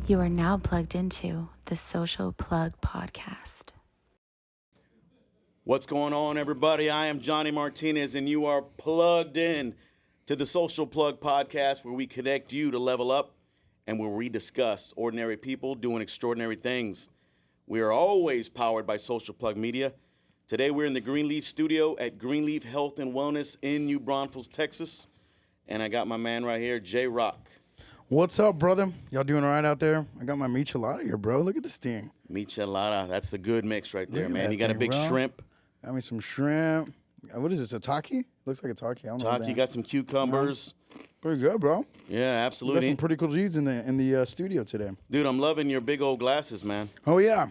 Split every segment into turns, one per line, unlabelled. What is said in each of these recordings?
You are now plugged into the Social Plug Podcast.
What's going on, everybody? I am Johnny Martinez, and you are plugged in to the Social Plug Podcast, where we connect you to level up and where we discuss ordinary people doing extraordinary things. We are always powered by Social Plug Media. Today, we're in the Greenleaf studio at Greenleaf Health and Wellness in New Braunfels, Texas. And I got my man right here, J-Rock.
What's up, brother? Y'all doing all right out there? I got my Michelada here, bro. Look at this thing.
Michelada. That's the good mix right there, man. You got a big
bro.
shrimp.
Got me some shrimp. What is this, a taki? Looks like a taki. I don't know.
Taki, got some cucumbers.
Pretty good, bro.
Yeah,
We
absolutely.
got some pretty cool dudes in the studio today.
Dude, I'm loving your big old glasses, man.
Oh, yeah.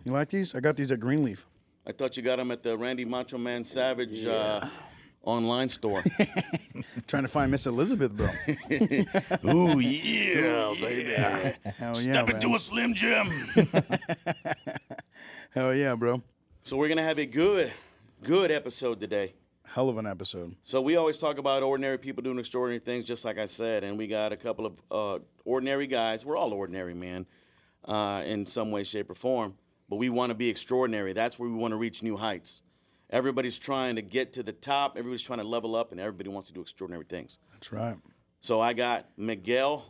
You like these? I got these at Greenleaf.
I thought you got them at the Randy Macho Man Savage online store.
Trying to find Miss Elizabeth, bro.
Ooh, yeah, baby.
Hell yeah,
Step
man.
into a Slim Jim.
Hell yeah, bro.
So we're going to have a good episode today.
Hell of an episode.
So we always talk about ordinary people doing extraordinary things, just like I said, and we got a couple of ordinary guys. We're all ordinary, man, in some way, shape, or form, but we want to be extraordinary. That's where we want to reach new heights. Everybody's trying to get to the top. Everybody's trying to level up, and everybody wants to do extraordinary things.
That's right.
So I got Miguel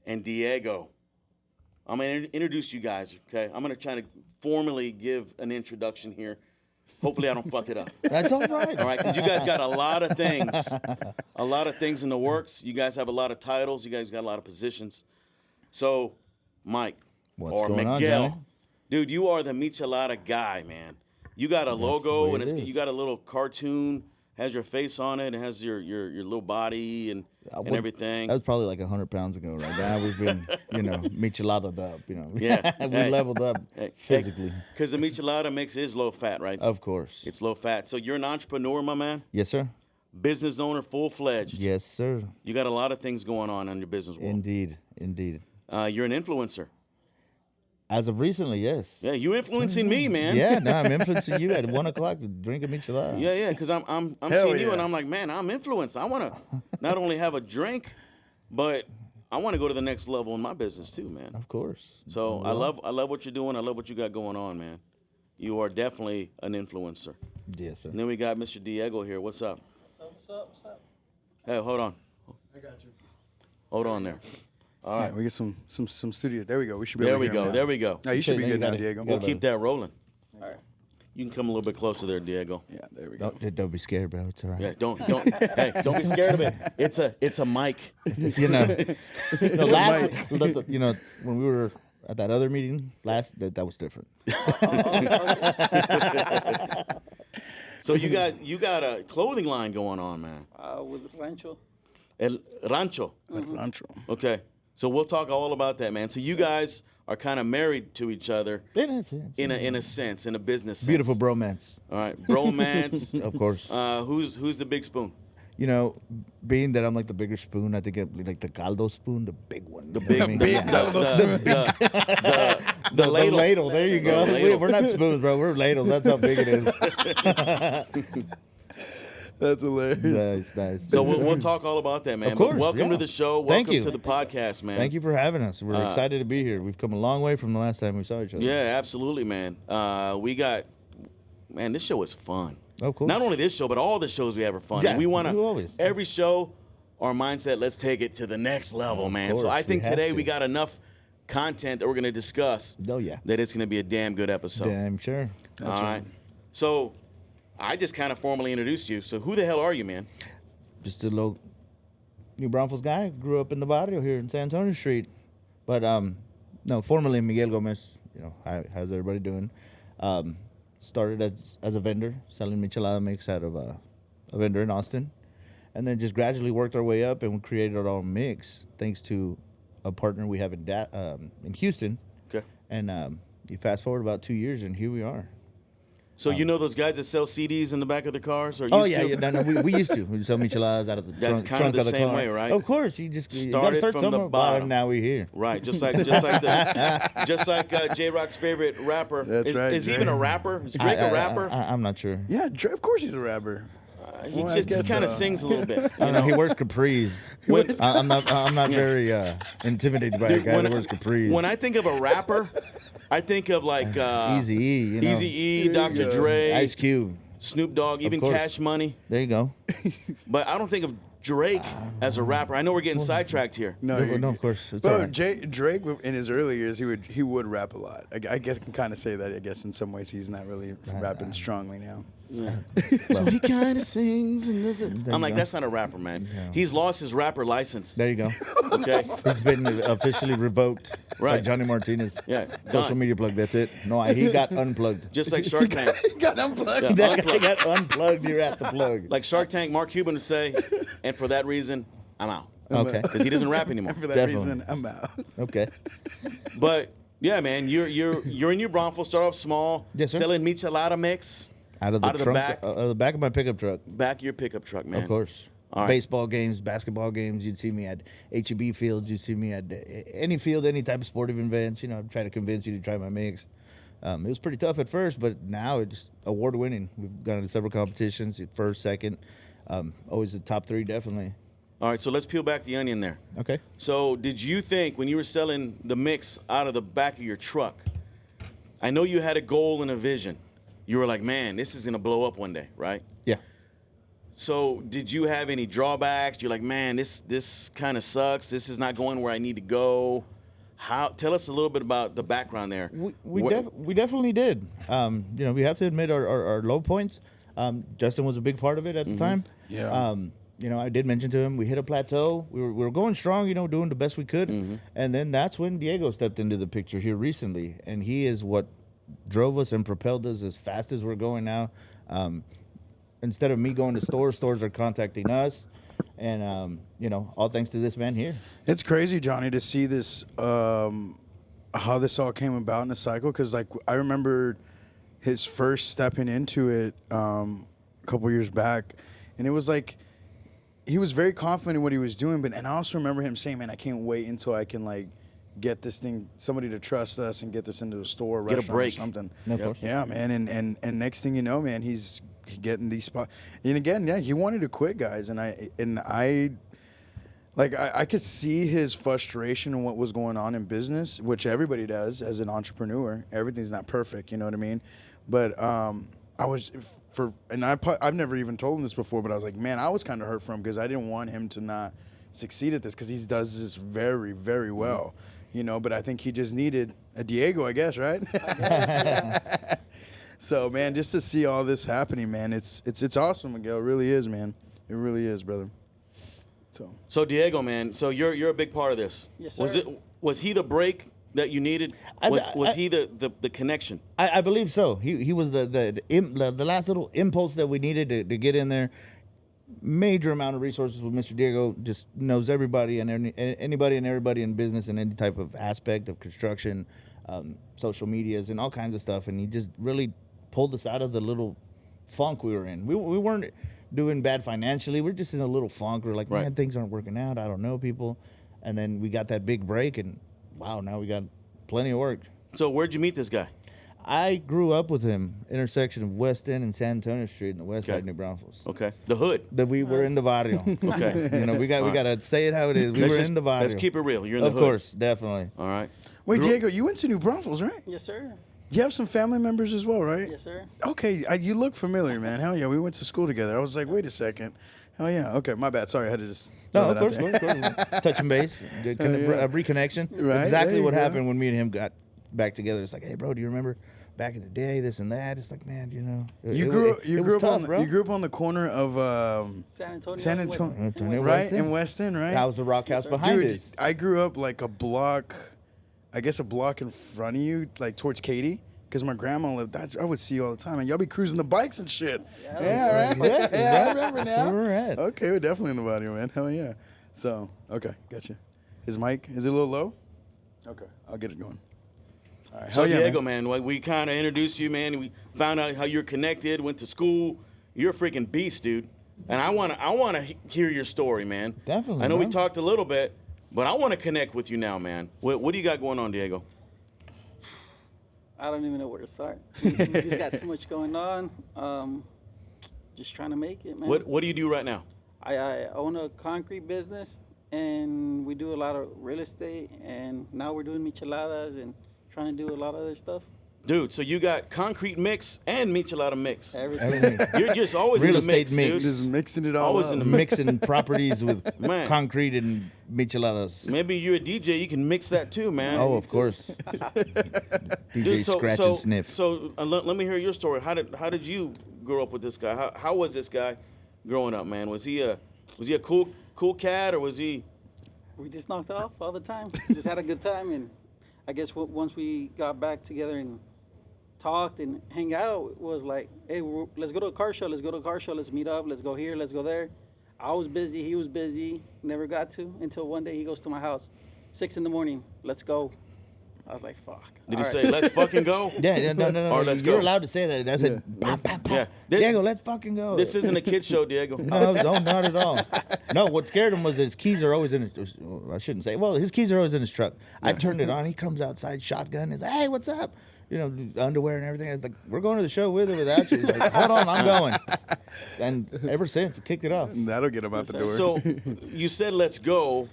and Diego. I'm going to introduce you guys, okay? I'm going to try to formally give an introduction here. Hopefully I don't fuck it up.
That's all right.
All right, because you guys got a lot of things in the works. You guys have a lot of titles. You guys got a lot of positions. So, Mike,
What's
or
going on,
Miguel,
Johnny?
dude, you are the Michelada Guy, man. You got a logo, and you got a little cartoon, has your face on it, and has your little body and everything.
That was probably like 100 pounds ago. Right now we've been, Michelada up.
Yeah.
We leveled up physically.
Because the Michelada mix is low fat, right?
Of course.
It's low fat. So you're an entrepreneur, my man?
Yes, sir.
Business owner, full-fledged.
Yes, sir.
You got a lot of things going on in your business world.
Indeed.
You're an influencer.
As of recently, yes.
Yeah, you influencing me, man.
Yeah, no, I'm influencing you at 1 o'clock to drink a Michelada.
Yeah, because I'm seeing you and I'm like, man, I'm influenced. I want to not only have a drink, but I want to go to the next level in my business too, man.
Of course.
So I love what you're doing. I love what you got going on, man. You are definitely an influencer.
Yes, sir.
And then we got Mr. Diego here. What's up?
What's up?
Hey, hold on.
I got you.
Hold on there. All right.
We get some studio. There we go. We should be
There
able
we
to hear
go.
him now.
There we go.
Oh, you should be
Okay,
good
now
now,
you got it.
Diego.
We'll keep that rolling.
All right.
You can come a little bit closer there, Diego.
Yeah, there we go.
Don't be scared, bro. It's all right.
Yeah, don't be scared of it. It's a mic.
The last, when we were at that other meeting that was different.
So you got a clothing line going on, man.
With Rancho.
El Rancho.
Rancho.
Okay. So we'll talk all about that, man. So you guys are kind of married to each other in a sense, in a business sense.
Beautiful bromance.
All right, bromance.
Of course.
Who's the big spoon?
Being that I'm like the bigger spoon, I think like the caldo spoon, the big one.
The big,
The ladle. There you go.
The ladle.
We're not spoons, bro. We're ladles. That's how big it is.
That's hilarious.
Nice.
So we'll talk all about that, man.
Of course,
But welcome
yeah.
to the show.
Thank
Welcome
you.
to the podcast, man.
Thank you for having us. We're excited to be here. We've come a long way from the last time we saw each other.
Yeah, absolutely, man. This show is fun.
Of course.
Not only this show, but all the shows we have are fun.
Yeah,
And we want
we always.
to, every show, our mindset, let's take it to the next level, man. So
course,
I think
we have
today
to.
we got enough content that we're going to discuss.
Oh, yeah.
That it's going to be a damn good episode.
Damn sure.
All right. So I just kind of formally introduced you. So who the hell are you, man?
Just a little New Braunfels guy. Grew up in the barrio here in San Antonio Street. But, formerly Miguel Gomez. How's everybody doing? Started as a vendor, selling Michelada mix out of a vendor in Austin. And then just gradually worked our way up, and we created our own mix thanks to a partner we have in Houston.
Okay.
And you fast forward about 2 years, and here we are.
So you know those guys that sell CDs in the back of the cars? Or
Oh,
used
yeah,
to?
no, we used to. We sell Micheladas out of the
That's
trunk,
kind of
trunk
the
of the
same
car.
way, right?
Of course, you gotta
Started
start
from
somewhere.
the bottom.
And now we're here.
Right, just like J-Rock's favorite rapper.
That's right,
Is he
Jay.
even a rapper? Is Drake a rapper?
I'm not sure.
Yeah, of course he's a rapper.
He
Well, I
just
guess,
kind of sings a little bit.
I don't know. He wears capris. I'm not very intimidated by a guy that wears capris.
When I think of a rapper, I think of like
Easy-E, you know.
Eazy-E, Dr.
go.
Dre,
Ice Cube.
Snoop Dogg, even
course.
Cash Money.
There you go.
But I don't think of Drake as a rapper. I know we're getting sidetracked here.
No,
No, of course. It's all
But
right.
Drake, in his early years, he would rap a lot. I guess can kind of say that. I guess in some ways he's not really rapping strongly now.
So he kind of sings and does it.
There
I'm
you
like,
go.
that's not a rapper, man. He's lost his rapper license.
There you go.
Okay.
He's been officially revoked by
Right.
Johnny Martinez.
Yeah,
Social
done.
media plug. That's it. No, he got unplugged.
Just like Shark Tank.
Got unplugged.
Yeah,
That guy
unplugged.
got unplugged. You're at the plug.
Like Shark Tank, Mark Cuban would say, and for that reason, I'm out.
Okay.
Because he doesn't rap anymore.
For that
Definitely.
reason, I'm out.
Okay.
But yeah, man, you're in New Braunfels. Start off small.
Yes, sir.
Selling michelada mix
Out of the
Out of the
trunk,
back.
the back of my pickup truck.
back of your pickup truck, man.
Of course.
All right.
Baseball games, basketball games. You'd see me at HEB fields. You'd see me at any field, any type of sporting events. You know, I'd try to convince you to try my mix. It was pretty tough at first, but now it's award winning. We've gone to several competitions, first, second, always the top three, definitely.
All right, so let's peel back the onion there.
Okay.
So did you think when you were selling the mix out of the back of your truck, I know you had a goal and a vision. You were like, man, this is going to blow up one day, right?
Yeah.
So did you have any drawbacks? You're like, man, this kind of sucks. This is not going where I need to go. Tell us a little bit about the background there.
We definitely did. You know, we have to admit our low points. Justin was a big part of it at the time.
Yeah.
You know, I did mention to him we hit a plateau. We were going strong, you know, doing the best we could. And then that's when Diego stepped into the picture here recently. And he is what drove us and propelled us as fast as we're going now. Instead of me going to stores are contacting us. And, you know, all thanks to this man here.
It's crazy, Johnny, to see this, how this all came about in a cycle. Because, like, I remember his first stepping into it a couple years back. And it was like, he was very confident in what he was doing. And I also remember him saying, man, I can't wait until I can, like, get this thing, somebody to trust us and get this into a store,
Get a
restaurant
break.
or something.
Of course.
Yeah, man. And next thing you know, man, he's getting these spots. And again, yeah, he wanted to quit, guys. And I could see his frustration in what was going on in business, which everybody does as an entrepreneur. Everything's not perfect, you know what I mean? But I've never even told him this before, but I was like, man, I was kind of hurt for him because I didn't want him to not succeed at this because he does this very, very well, you know. But I think he just needed a Diego, I guess, right? So, man, just to see all this happening, man, it's awesome, Miguel. It really is, man. It really is, brother.
So Diego, man, so you're a big part of this.
Yes, sir.
Was he the break that you needed? Was he the connection?
I believe so. He was the last little impulse that we needed to get in there. Major amount of resources with Mr. Diego. Just knows everybody and anybody and everybody in business and any type of aspect of construction, social medias and all kinds of stuff. And he just really pulled us out of the little funk we were in. We weren't doing bad financially. We're just in a little funk. We're like,
Right.
man, things aren't working out. I don't know people. And then we got that big break, and wow, now we got plenty of work.
So where'd you meet this guy?
I grew up with him, intersection of West End and San Antonio Street in the west
Okay.
side of New Braunfels.
Okay, the hood.
That we were in the barrio.
Okay.
You know, we gotta say it how it is. We were in the barrio.
Let's keep it real. You're in the
Of
hood.
course, definitely.
All right.
Wait,
Grew-
Diego, you went to New Braunfels, right?
Yes, sir.
You have some family members as well, right?
Yes, sir.
Okay, you look familiar, man. Hell yeah, we went to school together. I was like, wait a second. Hell yeah. Okay, my bad. Sorry, I had to just.
No,
throw
of
that
course,
out there.
of course. Touching base, a reconnection.
Right,
Exactly
there
what
you go.
happened when me and him got back together. It's like, hey, bro, do you remember back in the day, this and that? It's like, man, you know.
You grew up on the corner of
San Antonio.
San
West-
Antonio,
Antonio,
right?
West End.
In West End, right?
That was the rock house behind
Dude,
us.
I grew up like a block, I guess a block in front of you, like towards Katy. Because my grandma lived, I would see you all the time. And y'all be cruising the bikes and shit. Yeah, right?
Yes,
yeah,
bro.
I remember
That's
now.
where we're at.
Okay, we're definitely in the body, man. Hell yeah. So, okay, gotcha. His mic, is it a little low? Okay, I'll get it going. All right,
So
hell yeah,
Diego,
man.
man, we kind of introduced you, man. We found out how you're connected. Went to school. You're a freaking beast, dude. And I wanna hear your story, man.
Definitely,
I know we
man.
talked a little bit, but I want to connect with you now, man. What do you got going on, Diego?
I don't even know where to start. We just got too much going on. Just trying to make it, man.
What do you do right now?
I own a concrete business, and we do a lot of real estate, and now we're doing micheladas and trying to do a lot of other stuff.
Dude, so you got concrete mix and michelada mix.
Everything.
You're just always
Real
in the
estate
mix,
mix.
Just mixing it all
Always
up.
in the mix.
Mixing properties with
Man.
concrete and micheladas.
Maybe you're a DJ, you can mix that too, man.
Oh, of course. DJ
Dude,
Scratch and Sniff.
So let me hear your story. How did you grow up with this guy? How was this guy growing up, man? Was he a cool cat, or was he?
We just knocked off all the time. Just had a good time, and I guess once we got back together and talked and hang out, it was like, hey, let's go to a car show. Let's go to a car show. Let's meet up. Let's go here. Let's go there. I was busy. He was busy. Never got to until one day he goes to my house, 6 a.m. Let's go. I was like, fuck.
Did he say, let's fucking go?
Yeah, no.
Or let's
You're
go.
allowed to say that. That's it. Pop, pop, pop.
Yeah.
Diego, let's fucking go.
This isn't a kid show, Diego.
No, not at all. No, what scared him was his keys are always in his, I shouldn't say. Well, his keys are always in his truck. I turned it on. He comes outside, shotgun. He's like, hey, what's up? You know, underwear and everything. I was like, we're going to the show with or without you. He's like, hold on, I'm going. And ever since, we kicked it off.
That'll get him out the door.
So you said, let's go.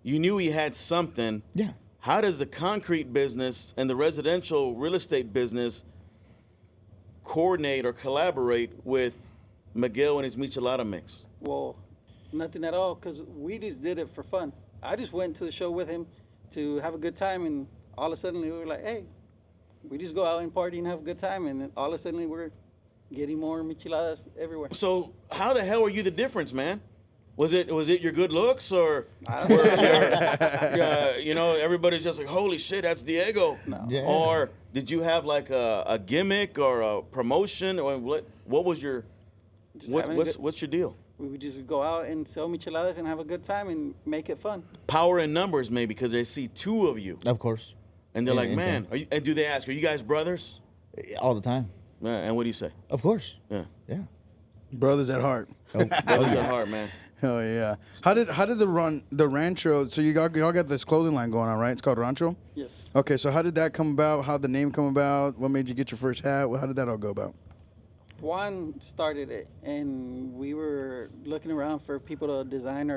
You knew he had something.
Yeah.
How does the concrete business and the residential real estate business coordinate or collaborate with Miguel and his michelada mix?
Well, nothing at all, because we just did it for fun. I just went to the show with him to have a good time, and all of a sudden we were like, hey, we just go out and party and have a good time, and then all of a sudden we're getting more micheladas everywhere.
So how the hell are you the difference, man? Was it your good looks, or you know, everybody's just like, holy shit, that's Diego?
No.
Yeah.
Or did you have like a gimmick or a promotion, or what was your
Just having a good-
what's your deal?
We would just go out and sell micheladas and have a good time and make it fun.
Power in numbers, maybe, because they see two of you
Of course.
and they're
Yeah,
like,
yeah,
man, and do they ask, are you guys brothers?
All the time.
Yeah, and what do you say?
Of course.
Yeah,
Yeah.
Brothers at heart.
brothers at heart, man.
Hell yeah. How did the Rancho? So y'all got this clothing line going on, right? It's called Rancho.
Yes.
Okay, so how did that come about? How did the name come about? What made you get your first hat? How did that all go about?
Juan started it, and we were looking around for people to design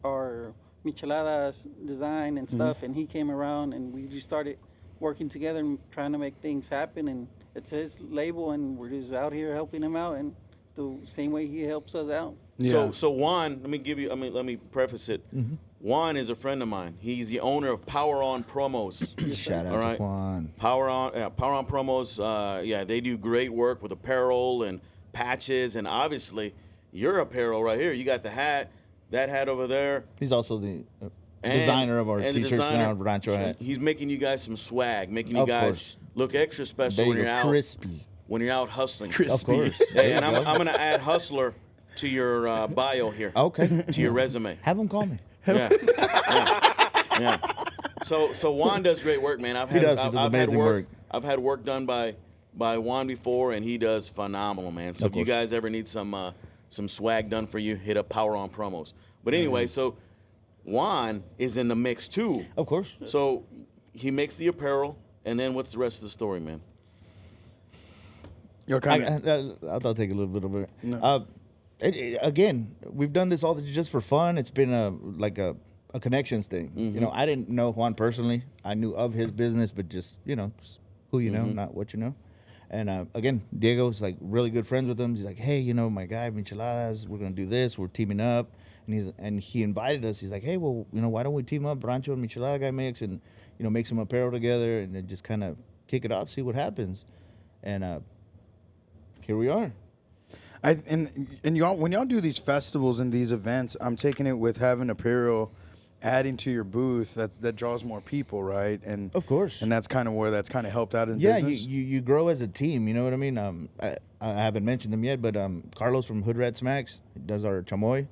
our micheladas design and stuff, and he came around, and we just started working together and trying to make things happen, and it's his label, and we're just out here helping him out, and the same way he helps us out.
Yeah.
So Juan, let me preface it. Juan is a friend of mine. He's the owner of Power On Promos.
Shout out
All
to
right.
Juan.
Power On Promos. They do great work with apparel and patches, and obviously your apparel right here. You got the hat, that hat over there.
He's also the
and-
designer of our
and the
t-shirts
designer.
now, Rancho hats.
He's making you guys some swag, making you
Of
guys
course.
look extra special
There
when
you
you're
go.
out
Crispy.
when you're out hustling.
Of course.
Hey, and I'm gonna add hustler to your bio here.
Okay.
To your resume.
Have him call me.
Yeah. Yeah. So Juan does great work, man.
He does amazing work.
I've had work done by Juan before, and he does phenomenal, man. So
Of
if you
course.
guys ever need some swag done for you, hit up Power On Promos. But anyway, so Juan is in the mix too.
Of course.
So he makes the apparel, and then what's the rest of the story, man?
Yo, kind of.
I'll take a little bit of it. Again, we've done this all just for fun. It's been a connections thing. You know, I didn't know Juan personally. I knew of his business, but just just who you know, not what you know. And again, Diego's like really good friends with him. He's like, hey, my guy Micheladas, we're gonna do this. We're teaming up, and he invited us. He's like, hey, well, why don't we team up, Rancho and Michelada Guy mix, and make some apparel together, and then just kind of kick it off, see what happens. And here we are.
And y'all, when y'all do these festivals and these events, I'm taking it with having apparel adding to your booth that draws more people, right? And
Of course.
and that's kind of where that's kind of helped out in
Yeah,
business.
you grow as a team. You know what I mean? I haven't mentioned him yet, but Carlos from Hood Rat Smacks does our chamoy.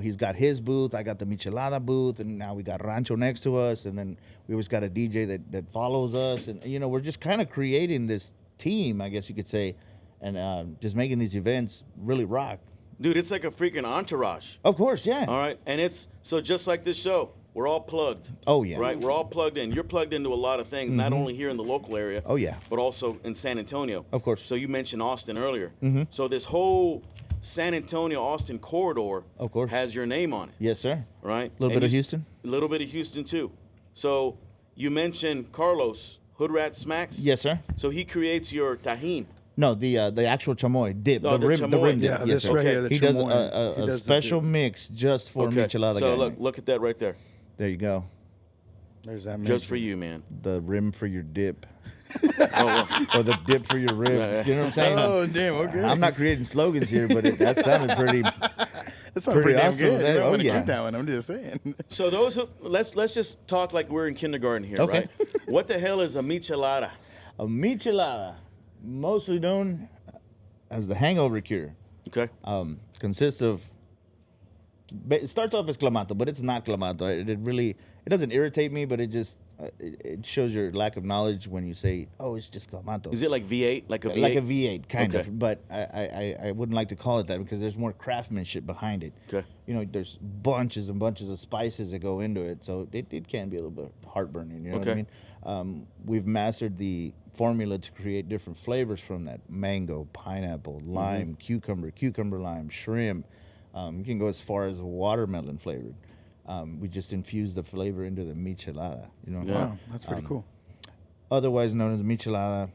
He's got his booth. I got the Michelada booth, and now we got Rancho next to us, and then we always got a DJ that follows us, and we're just kind of creating this team, I guess you could say, and just making these events really rock.
Dude, it's like a freaking entourage.
Of course, yeah.
All right, and it's so just like this show. we're all plugged.
Oh, yeah.
Right? We're all plugged in. You're plugged into a lot of things, not only here in the local area.
Oh, yeah.
But also in San Antonio.
Of course.
So you mentioned Austin earlier. So this whole San Antonio-Austin corridor
Of course.
has your name on it.
Yes, sir.
Right?
A little bit of Houston.
A little bit of Houston, too. So you mentioned Carlos, Hood Rat Smacks.
Yes, sir.
So he creates your tajin.
No, the actual chamoy dip,
Oh,
the
chamoy.
rim dip.
Yeah,
Yes,
this
sir.
right here, the
He does
chamoy. He
a
does the
special
dip.
mix just for
Okay.
Michelada
So
Guy.
look at that right there.
There you go.
There's that.
Just for you, man.
The rim for your dip.
Oh,
Or the dip for your rib.
Yeah.
You know what I'm saying?
Oh damn! Okay.
I'm not creating slogans here, but that sounded pretty.
That's
pretty
damn
awesome.
good.
That-
I'm
oh,
gonna
yeah.
keep that one. I'm just saying.
So those who, let's just talk like we're in kindergarten here,
Okay.
right? What the hell is a michelada?
A michelada, mostly known as the hangover cure,
Okay.
consists of. It starts off as clamato, but it's not clamato. It doesn't irritate me, but it shows your lack of knowledge when you say, "Oh, it's just clamato."
Is it like V8, like a V8?
Like a V8, kind
Okay.
of. But I wouldn't like to call it that because there's more craftsmanship behind it.
Okay.
You know, there's bunches and bunches of spices that go into it, so it can be a little bit heartburning. You know what I
Okay.
mean? We've mastered the formula to create different flavors from that: mango, pineapple, lime, cucumber lime, shrimp. You can go as far as watermelon flavored. We just infuse the flavor into the michelada. You know.
Yeah.
Wow, that's pretty cool.
Otherwise known as michelada,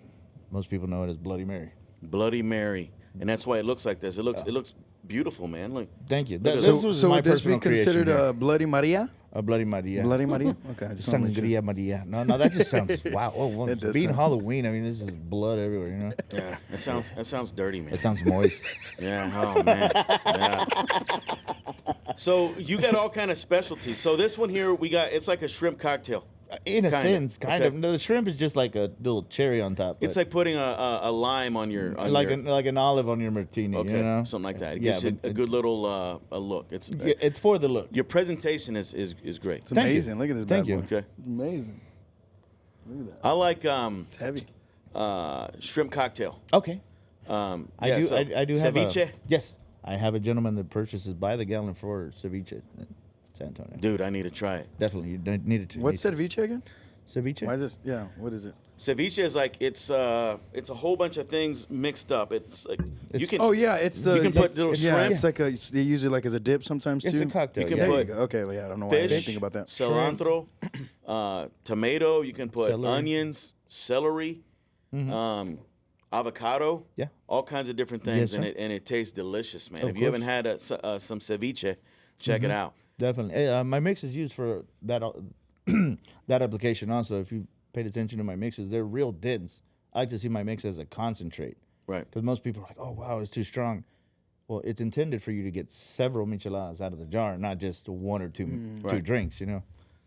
most people know it as Bloody Mary.
Bloody Mary, and that's why it looks like this. It looks beautiful, man. Look.
Thank you.
at
This
that.
was
So
my
would this be
personal creation
considered
here.
a Bloody Maria?
A Bloody Maria.
Bloody Maria? Okay. I just wanna make sure.
Sangria Maria. No, that just sounds wow. Oh, well,
It does
being
sound-
Halloween, I mean, there's just blood everywhere. You know,
Yeah, that sounds dirty, man.
it sounds moist.
Yeah. Oh man. Yeah. So you got all kind of specialties. So this one here, it's like a shrimp cocktail.
In a
Kinda.
sense, kind
Okay.
of. No, the shrimp is just like a little cherry on top.
It's
but
like putting a lime on your
like an olive on your martini.
okay,
You know,
something like that. It
Yeah,
gives you
but
a good little a look.
It's for the look.
Your presentation is great.
It's
Thank you.
amazing. Look at this
Thank
bad
you.
boy.
Okay.
Amazing. Look at that.
I like
It's heavy.
shrimp cocktail.
Okay.
Yeah,
I do.
so
I do have
ceviche.
Yes, I have a gentleman that purchases by the gallon for ceviche in San Antonio.
Dude, I need to try it.
Definitely, you don't need it to.
What's ceviche again?
Ceviche?
Why is this? Yeah. What is it?
Ceviche is like it's a whole bunch of things mixed up. It's like you can.
Oh yeah, it's the.
You can put little
Yeah,
shrimp.
it's like they use it like as a dip sometimes
It's
too.
a cocktail.
You can
yeah.
There you
put
go. Okay, well, yeah, I don't know why I
fish,
didn't think about that.
cilantro, tomato. You can put
Celery.
onions, celery, avocado.
Yeah.
All kinds of different things,
Yes, sir.
and it tastes delicious, man.
Of
If you haven't
course.
had some ceviche, check it out.
Definitely. My mix is used for that that application also. If you paid attention to my mixes, they're real dense. I like to see my mix as a concentrate
Right.
because most people are like, "Oh wow, it's too strong." Well, it's intended for you to get several micheladas out of the jar, not just one or two
Right.
drinks. You know,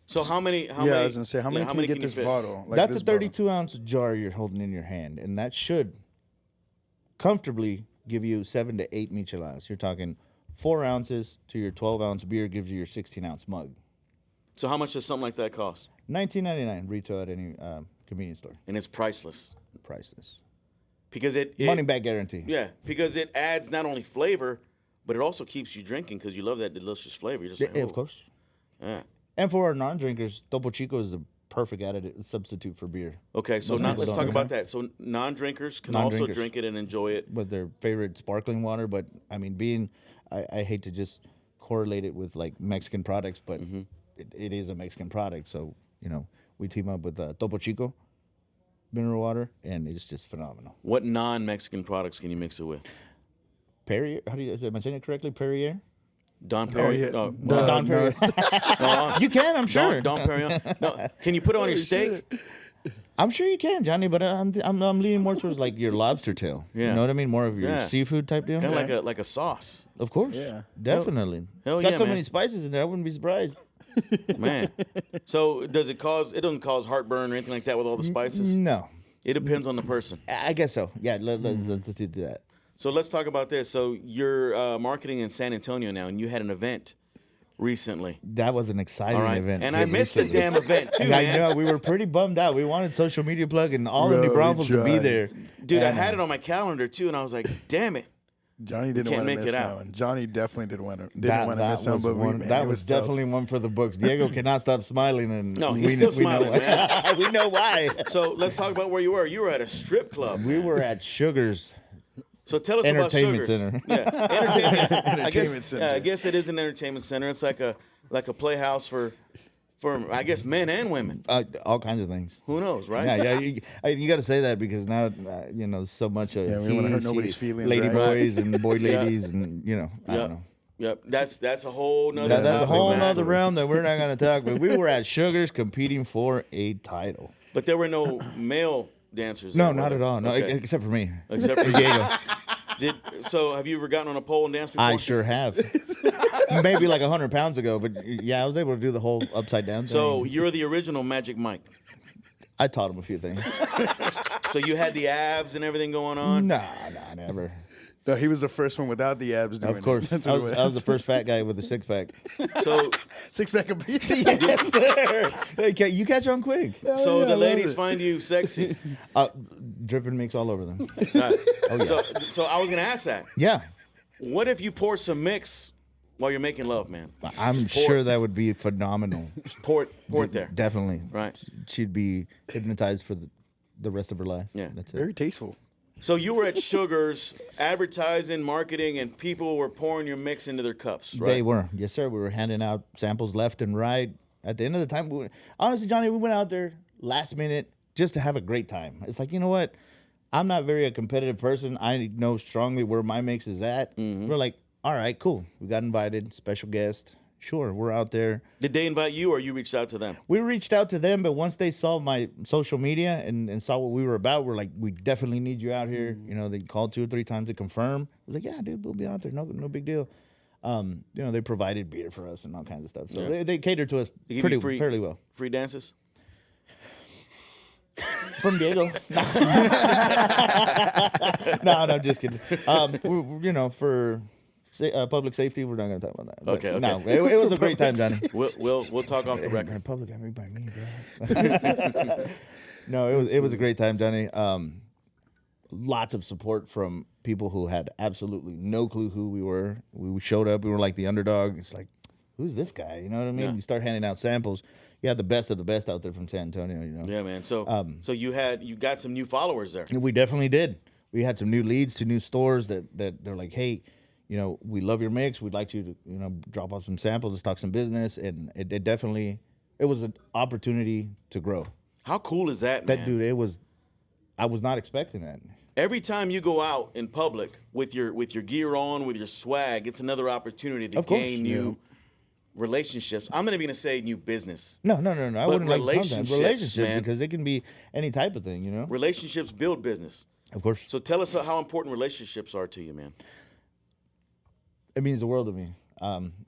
So how many?
Yeah, I was gonna say, how many can you get this
fit?
bottle? Like
that's
this
a 32-ounce jar you're holding in your hand, and that should comfortably give you 7 to 8 micheladas. You're talking 4 ounces to your 12-ounce beer gives you your 16-ounce mug.
So how much does something like that cost?
$19.99 retail at any convenience store.
And it's priceless
Priceless.
because it
Money back guarantee.
Yeah, because it adds not only flavor, but it also keeps you drinking because you love that delicious flavor. You're just
Yeah,
like,
of
"Oh."
course.
Yeah.
And for our non-drinkers, Topo Chico is the perfect additive substitute for beer.
Okay, so
Most
now
people
let's
don't
talk
know.
about that. So non-drinkers can also
Non-drinkers.
drink it and enjoy it.
With their favorite sparkling water, but I mean, I hate to just correlate it with like Mexican products, but it is a Mexican product. So, you know, we team up with Topo Chico mineral water, and it's just phenomenal.
What non-Mexican products can you mix it with?
Perrier, am I saying it correctly? Perrier?
Don
Oh
Perignon?
yeah.
No,
Don Perignon. You can, I'm sure.
Don Perignon. No, can you put it on your steak?
I'm sure you can, Johnny, but I'm leaning more towards like your lobster tail.
Yeah.
You know what I mean? More of your
Yeah.
seafood type deal.
Kind of like a sauce,
Of course.
Yeah.
Definitely.
Hell
It's got
yeah,
so
man.
many spices in there, I wouldn't be surprised.
man. So does it cause? It doesn't cause heartburn or anything like that with all the spices.
No.
It depends on the person.
I guess so. Yeah, let's do that.
So let's talk about this. So you're marketing in San Antonio now, and you had an event recently.
That was an exciting
All right,
event.
and I missed the
recently.
damn event too,
I
man.
know, we were pretty bummed out. We wanted social media plug and all of New
Bro, we
Braunfels to be
tried.
there.
Dude, I
And,
had it on my calendar too, and I was like, damn it.
Johnny didn't
can't
want to
make
miss
it
that
out.
one. Johnny definitely didn't want to miss that one, but
that was definitely one for the books. Diego cannot stop smiling, and
No, he's still smiling,
know
man.
we know why.
So let's talk about where you were. You were at a strip club.
We were at Sugar's.
So tell us about
Entertainment
Sugars.
Center.
Yeah,
Entertainment center.
I guess it is an entertainment center. It's like a playhouse for I guess men and women.
All kinds of things.
Who knows, right?
Yeah. You got to say that because now so much of
we don't wanna hurt nobody's feelings,
lady
right?
boys and boy ladies, and I don't know.
Yep. That's a whole nother.
That's a
topic,
whole
man.
other realm that we're not going to talk about. We were at Sugar's competing for a title.
But there were no male dancers.
No,
there,
not
were
at
there?
all. No,
Okay.
except for me.
Except for
Diego.
So have you ever gotten on a pole and danced before?
I sure have. Maybe like 100 pounds ago, but yeah, I was able to do the whole upside down thing.
So you're the original Magic Mike.
I taught him a few things.
So you had the abs and everything going on?
Nah, never.
No, he was the first one without the abs doing
Of course.
it. That's
I
what
was,
it
I was the first fat guy with a six-pack.
So
6-pack of beer.
Yes, sir. Hey, you catch on quick.
the ladies find you sexy.
Dripping mix all over them.
So I was gonna ask that.
Yeah.
What if you pour some mix while you're making love, man?
I'm
Just pour
sure
it.
that would be phenomenal.
Just pour it there.
Definitely.
Right.
She'd be hypnotized for the rest of her life.
Yeah.
That's it.
Very tasteful.
So you were at Sugar's advertising, marketing, and people were pouring your mix into their cups, right?
They were. Yes, sir. We were handing out samples left and right. At the end of the time, honestly, Johnny, we went out there last minute just to have a great time. It's like, you know what? I'm not very a competitive person. I know strongly where my mix is at.
Mm-hmm.
We're like, all right, cool. We got invited, special guest. Sure, we're out there.
Did they invite you or you reached out to them?
We reached out to them, but once they saw my social media and saw what we were about, we're like, we definitely need you out here. They called 2 or 3 times to confirm. I was like, yeah, dude, we'll be out there. No big deal. They provided beer for us and all kinds of stuff. So they catered to us
They give you
fairly well.
Free dances?
From Diego. No, just kidding. For public safety, we're not going to talk about that. But
Okay.
No, it was a great time, Johnny.
We'll talk off the record.
Man, public got me by me, bro. No, it was a great time, Johnny. Lots of support from people who had absolutely no clue who we were. We showed up. We were like the underdog. It's like, who's this guy? You know what I mean?
Yeah.
You start handing out samples. You had the best of the best out there from San Antonio.
Yeah, man. So you got some new followers there.
We definitely did. We had some new leads to new stores that they're like, hey, we love your mix. We'd like you to, drop off some samples, let's talk some business. And it definitely, it was an opportunity to grow.
How cool is that, man?
That dude, I was not expecting that.
Every time you go out in public with your gear on, with your swag, it's another opportunity to
Of course,
gain new relationships. I'm not even gonna say new business.
No. I wouldn't like
relationships,
relationships
man.
because it can be any type of thing,
Relationships build business.
Of course.
So tell us how important relationships are to you, man.
It means the world to me.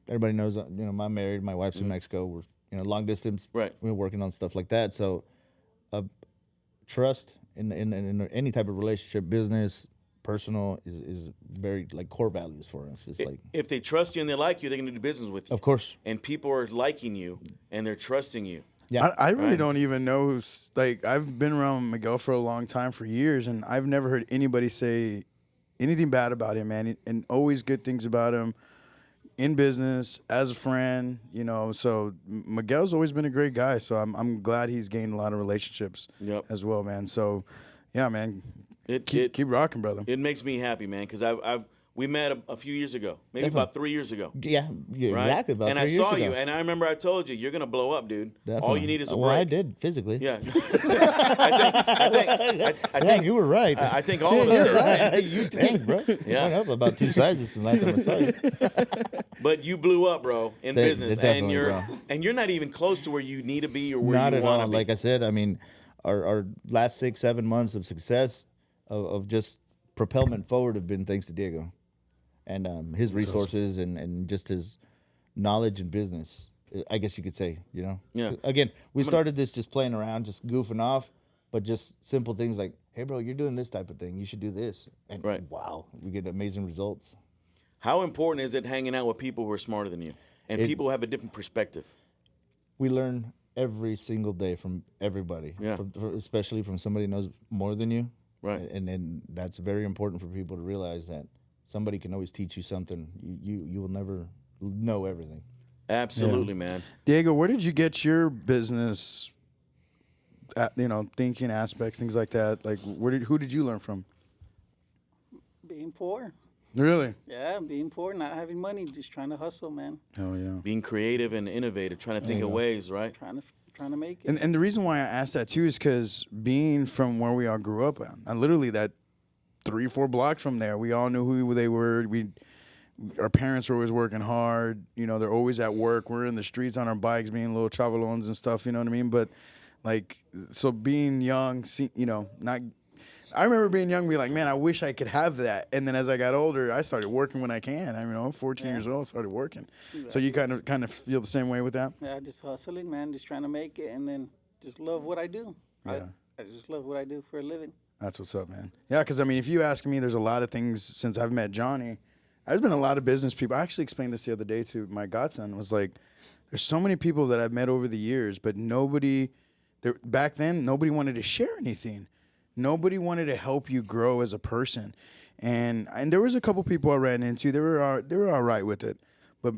Everybody knows, I'm married. My wife's in Mexico. We're, long distance.
Right.
We're working on stuff like that. So, trust in any type of relationship, business, personal, is very like core values for us. It's like,
If they trust you and they like you, they're gonna do business with you.
of course.
And people are liking you and they're trusting you.
Yeah.
I really
Right.
don't even know who's, like, I've been around Miguel for a long time, for years, and I've never heard anybody say anything bad about him, man, and always good things about him in business, as a friend, so Miguel's always been a great guy, so I'm glad he's gained a lot of relationships as well, man. So, yeah, man, keep rocking, brother.
It makes me happy, man, because we met a few years ago, maybe
Definitely.
about 3 years ago.
Yeah,
Right?
exactly. About
and
3
I
years
saw
ago.
you, and I remember I told you, you're gonna blow up, dude. All
Definitely.
you need is a break.
Well, I did physically.
Yeah. I
Yeah,
think
you were right.
I think all of us did.
right. You tanked, bro.
Yeah.
Went up about 2 sizes since last time I saw you.
But you blew up, bro, in
They
business,
definitely,
and you're not even close to where you need to be or where
Not
you
at
want
all.
to be.
Like I said, I mean, our last 6-7 months of success of just propelment forward have been thanks to Diego and his resources and just his knowledge in business. I guess you could say,
Yeah.
Again, we started this just playing around, just goofing off, but just simple things like, hey, bro, you're doing this type of thing. You should do this. And
Right.
wow, we get amazing results.
How important is it hanging out with people who are smarter than you and people who have a different perspective?
We learn every single day from everybody,
Yeah.
especially from somebody who knows more than you.
Right.
And that's very important for people to realize that somebody can always teach you something. You will never know everything.
Absolutely, man.
Diego, where did you get your business, thinking aspects, things like that? Like, who did you learn from?
Being poor.
Really?
Yeah, being poor, not having money, just trying to hustle, man.
Oh, yeah.
Being creative and innovative, trying to think of ways, right?
Trying to make it.
And the reason why I asked that, too, is because being from where we all grew up, and literally that 3-4 blocks from there, we all knew who they were. Our parents were always working hard. They're always at work. We're in the streets on our bikes being little chavalones and stuff, you know what I mean? But, so being young, I remember being young, being like, man, I wish I could have that. And then as I got older, I started working when I can. I'm 14 years old, started working. Exactly. So you kind of feel the same way with that?
Yeah, just hustling, man, just trying to make it, and then just love what I do.
Yeah.
I just love what I do for a living.
That's what's up, man. Yeah, because, if you ask me, there's a lot of things since I've met Johnny. There's been a lot of business people. I actually explained this the other day to my godson. It was like, there's so many people that I've met over the years, but back then, nobody wanted to share anything. Nobody wanted to help you grow as a person. And there was a couple people I ran into. They were all right with it. But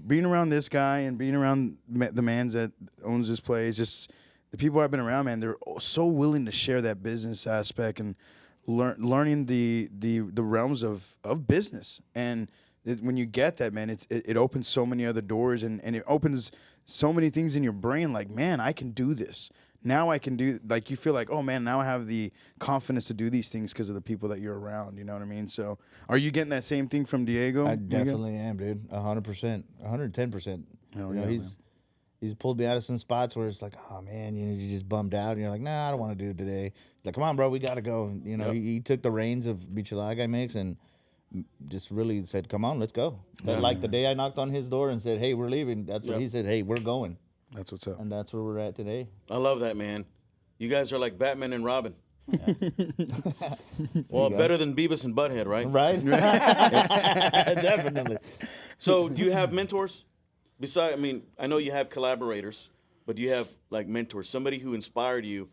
being around this guy and being around the man that owns this place, just the people I've been around, man, they're so willing to share that business aspect and learning the realms of business. And when you get that, man, it opens so many other doors and it opens so many things in your brain. Like, man, I can do this. Now I can do, you feel like, oh, man, now I have the confidence to do these things because of the people that you're around. You know what I mean? So are you getting that same thing from Diego?
I definitely am, dude. 100%, 110%. He's pulled me out of some spots where it's like, oh, man, you're just bummed out. And you're like, nah, I don't want to do it today. He's like, come on, bro, we got to go. And, he took the reins of Michelada Guy Mix and just really said, come on, let's go. The day I knocked on his door and said, hey, we're leaving, that's what he said, hey, we're going.
That's what's up.
And that's where we're at today.
I love that, man. You guys are like Batman and Robin. Yeah. Well, better than Beavis and Butthead, right?
Right. Definitely.
So do you have mentors? I know you have collaborators, but do you have mentors, somebody who inspired you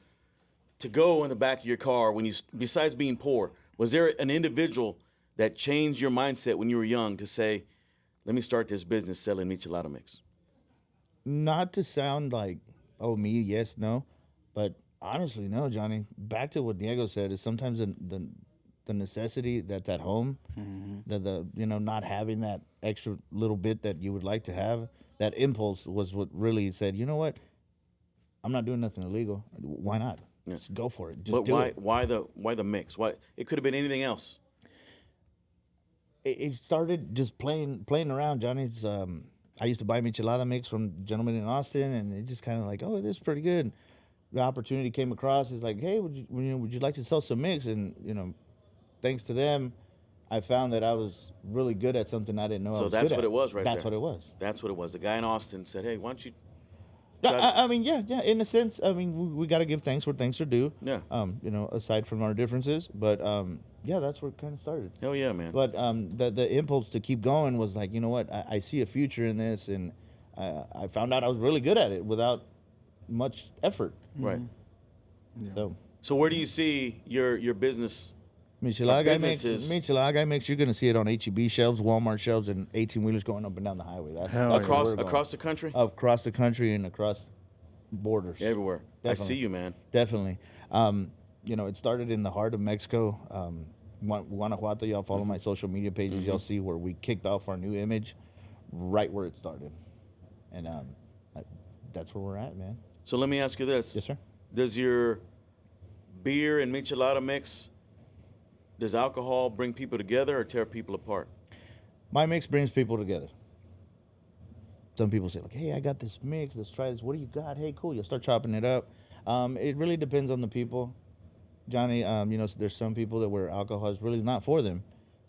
to go in the back of your car besides being poor? Was there an individual that changed your mindset when you were young to say, let me start this business selling Michelada Mix?
Not to sound like, oh, me, yes, no. But honestly, no, Johnny. Back to what Diego said is sometimes the necessity that's at home, the not having that extra little bit that you would like to have, that impulse was what really said, you know what? I'm not doing nothing illegal. Why not? Let's go for it. Just do it.
Why the mix? Why it could have been anything else?
It started just playing around, Johnny. I used to buy Michelada Mix from a gentleman in Austin, and it just kind of like, oh, this is pretty good. The opportunity came across. It's like, hey, would you like to sell some mix? And thanks to them, I found that I was really good at something I didn't know I was good at.
So that's what it was, right there.
That's what it was.
That's what it was. The guy in Austin said, hey, why don't you?
Yeah. In a sense, we got to give thanks where thanks are due.
Yeah.
Aside from our differences, but that's where it kind of started.
Hell yeah, man.
But the impulse to keep going was like, you know what, I see a future in this, and I found out I was really good at it without much effort.
Right.
Yeah.
So where do you see your business?
Michelada Guy Mix. You're gonna see it on HEB shelves, Walmart shelves, and 18-wheelers going up and down the highway. That's
across the country.
Across the country and across borders.
Everywhere. Definitely. I see you, man.
Definitely. It started in the heart of Mexico. Guanajuato. Y'all follow my social media pages. Y'all see where we kicked off our new image, right where it started, and that's where we're at, man.
So let me ask you this.
Yes, sir.
Does your beer and Michelada Mix, does alcohol bring people together or tear people apart?
My mix brings people together. Some people say, like, hey, I got this mix. Let's try this. What do you got? Hey, cool. You'll start chopping it up. It really depends on the people. Johnny, there's some people that where alcohol is really not for them.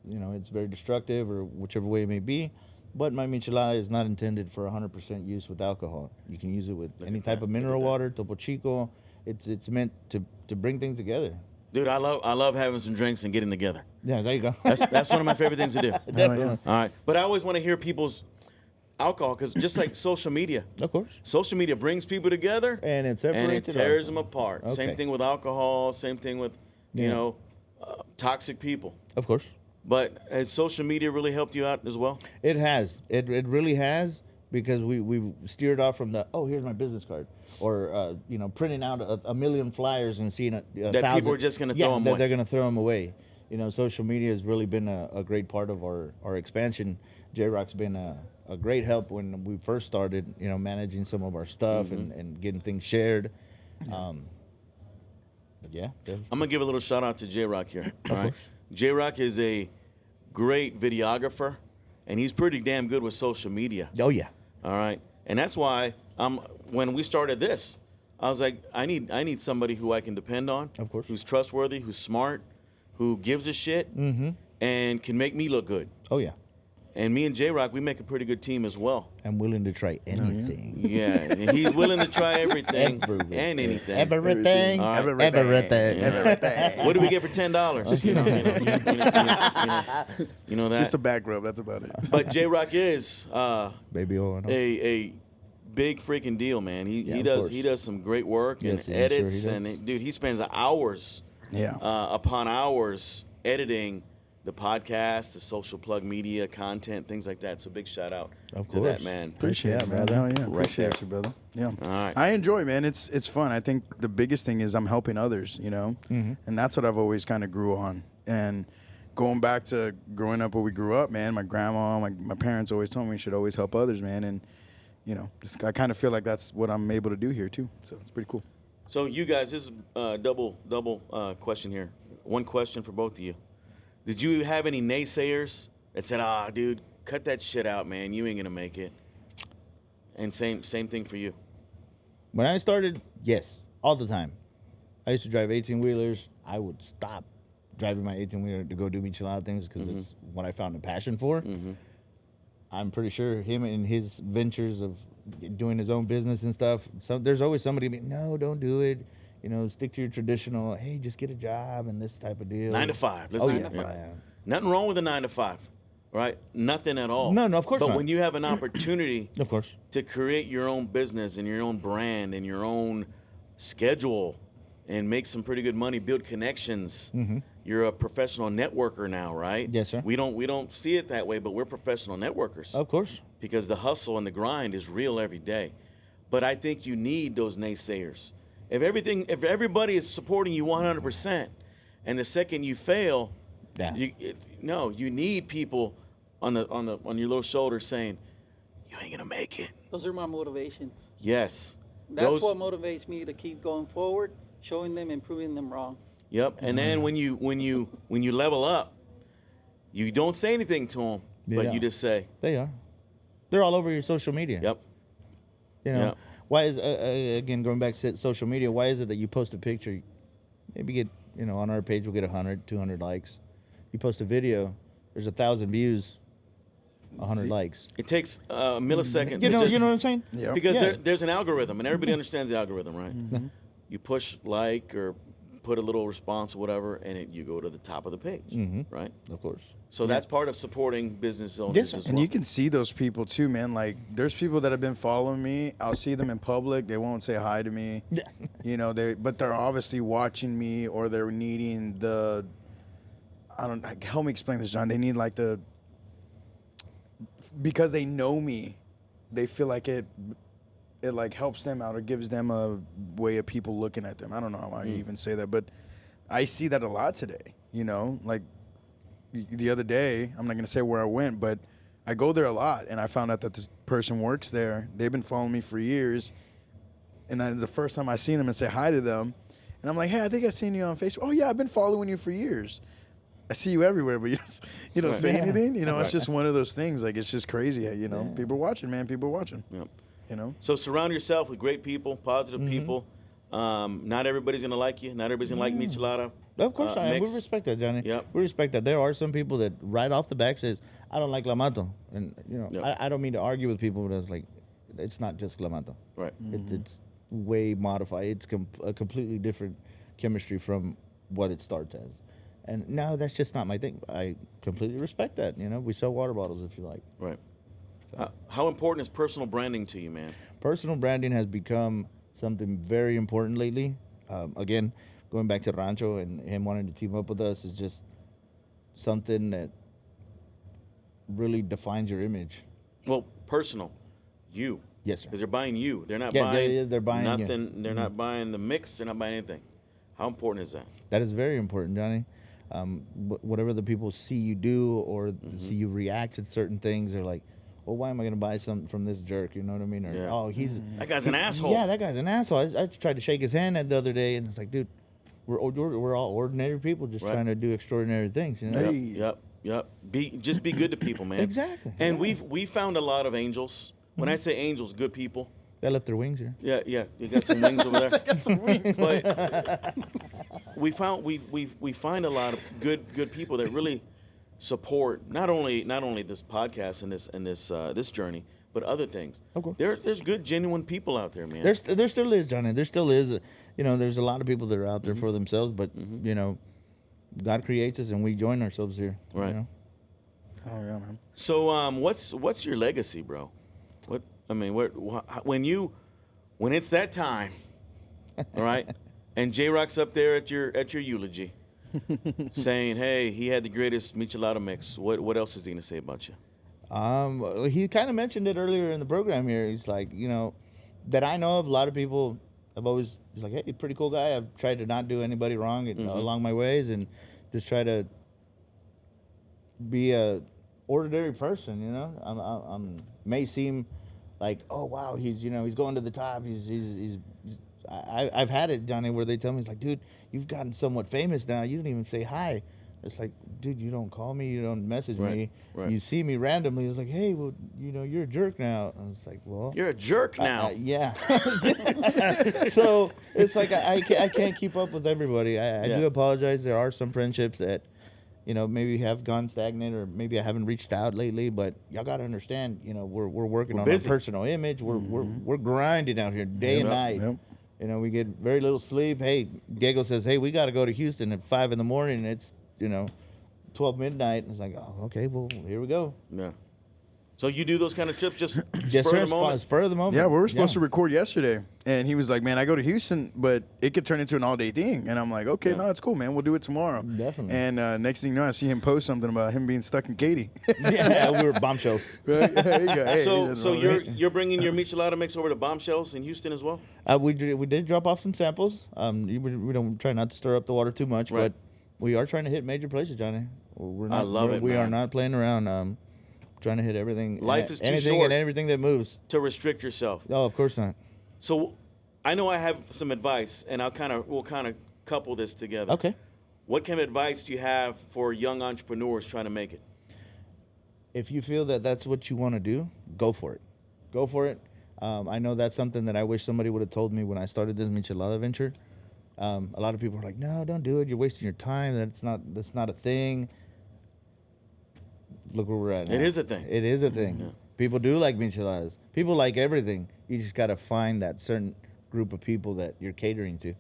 It's very destructive or whichever way it may be. But my michelada is not intended for 100% use with alcohol. You can use it with any type of mineral water, Topo Chico. It's meant to bring things together.
Dude, I love having some drinks and getting together.
Yeah, there you go.
That's one of my favorite things to do.
Definitely.
All right, but I always want to hear people's alcohol because just like social media,
of course,
social media brings people together
and it
tears them apart.
Okay.
Same thing with alcohol. Same thing with toxic people.
Of course.
But has social media really helped you out as well?
It has. It really has, because we've steered off from the, here's my business card, or printing out a million flyers and seeing a
That
thousand.
people are just going to throw them
that
away.
they're going to throw them away. Social media has really been a great part of our expansion. J-Rock's been a great help when we first started, managing some of our stuff and getting things shared. But yeah.
I'm going to give a little shout out to J-Rock here. All right. J-Rock is a great videographer, and he's pretty damn good with social media.
Oh, yeah.
All right. And that's why when we started this, I was like, I need somebody who I can depend on.
Of course.
Who's trustworthy, who's smart, who gives a shit, and can make me look good.
Oh, yeah.
And me and J-Rock, we make a pretty good team as well.
I'm willing to try anything.
Yeah, and he's willing to try everything and anything.
Everything.
All right.
Everything.
Yeah. What do we get for $10? You know that.
Just a back rub. That's about it.
But J-Rock is
Baby oil.
a big freaking deal, man. He
of
does
course.
he does some great work
Yes,
and
he
edits,
sure he
and
does.
dude, he spends hours upon hours editing the podcast, the social plug media content, things like that. So big shout out
Of
to that,
course.
man.
Appreciate it,
Yeah,
brother. Hell yeah.
Right
Appreciate
there.
you, brother. Yeah.
All right.
I enjoy, man. It's fun. I think the biggest thing is I'm helping others, and that's what I've always kind of grew on. And going back to growing up where we grew up, man, my grandma, my parents always told me we should always help others, man. And I kind of feel like that's what I'm able to do here too. So it's pretty cool.
So you guys, this is double question here. One question for both of you. Did you have any naysayers that said, dude, cut that shit out, man. You ain't going to make it. And same thing for you.
When I started, yes, all the time. I used to drive 18-wheelers. I would stop driving my 18-wheeler to go do Michelada things because it's what I found a passion for. I'm pretty sure him and his ventures of doing his own business and stuff, there's always somebody being, no, don't do it. Stick to your traditional, hey, just get a job and this type of deal.
9 to 5. Let's
Oh,
do
yeah.
it.
Yeah.
Nothing wrong with a 9 to 5, right? Nothing at all.
No, of course
But
not.
when you have an opportunity
Of course.
to create your own business and your own brand and your own schedule and make some pretty good money, build connections, you're a professional networker now, right?
Yes, sir.
We don't see it that way, but we're professional networkers.
Of course.
Because the hustle and the grind is real every day. But I think you need those naysayers. If everybody is supporting you 100%, and the second you fail,
Yeah.
you need people on your little shoulder saying, "You ain't gonna make it."
Those are my motivations.
Yes.
That's what motivates me to keep going forward, showing them and proving them wrong.
Yep. And then when you level up, you don't say anything to them, but
Yeah.
you just say,
They are. They're all over your social media.
"Yep." Yeah.
Why is, again, going back to social media, why is it that you post a picture, maybe get, on our page we'll get 100, 200 likes. You post a video, there's 1,000 views, 100 likes.
It takes a millisecond.
You
to
know
just-
what I'm saying?
Yeah.
Because
Yeah.
there's an algorithm, and everybody understands the algorithm, right? You push like or put a little response or whatever, and you go to the top of the page, right?
Of course.
So that's part of supporting business owners
Yes,
as
And
well.
you can see those people too, man. Like, there's people that have been following me. I'll see them in public. They won't say hi to me.
Yeah.
But they're obviously watching me, or they're needing help me explain this, John. They need because they know me, they feel like it like helps them out or gives them a way of people looking at them. I don't know how I even say that, but I see that a lot today, like the other day, I'm not going to say where I went, but I go there a lot, and I found out that this person works there. They've been following me for years, and the first time I seen them and say hi to them, and I'm like, hey, I think I've seen you on Facebook. Oh, yeah, I've been following you for years. I see you everywhere, but you don't say anything. It's just one of those things. Like, it's just crazy. People are watching, man. People are watching.
Yep.
So
So surround yourself with great people, positive people. Not everybody's gonna like you. Not everybody's gonna like Michelada.
Of course,
mix.
we respect that, Johnny.
Yep.
We respect that. There are some people that right off the back says, I don't like Clamato. And,
Yep.
I don't mean to argue with people, but it's like, it's not just Clamato.
Right.
It's way modified. It's a completely different chemistry from what it starts as. And no, that's just not my thing. I completely respect that. We sell water bottles if you like.
Right. How important is personal branding to you, man?
Personal branding has become something very important lately. Again, going back to Rancho and him wanting to team up with us is just something that really defines your image.
Well, personal, you.
Yes, sir.
Because they're buying you. They're not
Yeah,
buying.
they're buying you.
nothing. They're not buying the mix. They're not buying anything. How important is that?
That is very important, Johnny. Whatever the people see you do or see you react to certain things, they're like, well, why am I going to buy something from this jerk? You know what I mean? Or,
Yeah.
oh,
That guy's an asshole.
Yeah, that guy's an asshole. I tried to shake his hand the other day, and it's like, dude, we're all ordinary people just
Right.
trying to do extraordinary things, you know?
Yep. Just be good to people, man.
Exactly.
And we found a lot of angels. When I say angels, good people.
They left their wings here.
Yeah. You got some wings over there. Got some wings. But we find a lot of good people that really support not only this podcast and this journey, but other things.
Of course.
There's good, genuine people out there, man.
There still is, Johnny. There still is. You know, there's a lot of people that are out there for themselves, but you know, God creates us and we join ourselves here.
Right.
You know?
Oh yeah, man.
So what's your legacy, bro? When it's that time, all right, and J-Rock's up there at your eulogy, saying, "Hey, he had the greatest Michelada mix." What else is he gonna say about you?
He kind of mentioned it earlier in the program here. He's like, you know, that I know of, a lot of people have always, he's like, hey, pretty cool guy. I've tried to not do anybody wrong along my ways and just try to be a ordinary person, you know. I'm may seem like, oh wow, he's going to the top. I've had it, Johnny, where they tell me, it's like, dude, you've gotten somewhat famous now. You didn't even say hi. It's like, dude, you don't call me, you don't message me.
Right.
You see me randomly. It's like, hey, well, you know, you're a jerk now. I was like, well,
You're a jerk now.
yeah. So it's like I can't keep up with everybody. I do apologize. There are some friendships that, you know, maybe have gone stagnant, or maybe I haven't reached out lately. But y'all got to understand, you know, we're working on
busy.
our personal image. We're grinding out here day and night.
Yep.
You know, we get very little sleep. Hey, Diego says, hey, we got to go to Houston at 5 a.m. and it's, you know, 12 midnight. And it's like, oh, okay, well, here we go.
Yeah. So you do those kind of trips just
Yes,
spur
sir.
of the moment?
Spur of the moment.
Yeah, we were supposed to record yesterday, and he was like, "Man, I go to Houston, but it could turn into an all-day thing." And I'm like, "Okay, no, it's cool, man. We'll do it tomorrow."
Definitely.
And next thing you know, I see him post something about him being stuck in Katy.
Yeah, we were bombshells.
Right? There you go. Hey,
So
that's
so
all right.
you're bringing your Michelada mix over to Bombshells in Houston as well?
We did drop off some samples. We don't try not to stir up the water too much,
Right.
but we are trying to hit major places, Johnny. We're not,
I love it,
We are
man.
not playing around. Trying to hit everything.
Life is too
anything
short.
and everything that moves.
To restrict yourself.
Oh, of course not.
So I know I have some advice, and we'll kind of couple this together.
Okay.
What kind of advice do you have for young entrepreneurs trying to make it?
If you feel that that's what you want to do, go for it. Go for it. I know that's something that I wish somebody would have told me when I started this Michelada venture. A lot of people are like, "No, don't do it. You're wasting your time. That's not a thing." Look where we're at now.
It is a thing.
It is a thing.
Yeah.
People do like micheladas. People like everything. You just got to find that certain group of people that you're catering to.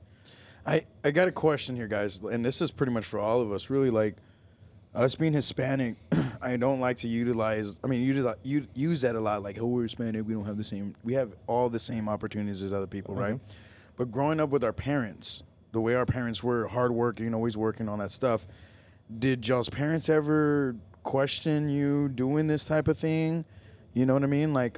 I got a question here, guys, and this is pretty much for all of us. Really, like us being Hispanic, I don't like to utilize. I mean, you use that a lot. Like, oh, we're Hispanic. We don't have the same. We have all the same opportunities as other people, right? But growing up with our parents, the way our parents were, hardworking, always working on that stuff. Did y'all's parents ever question you doing this type of thing? You know what I mean? Like,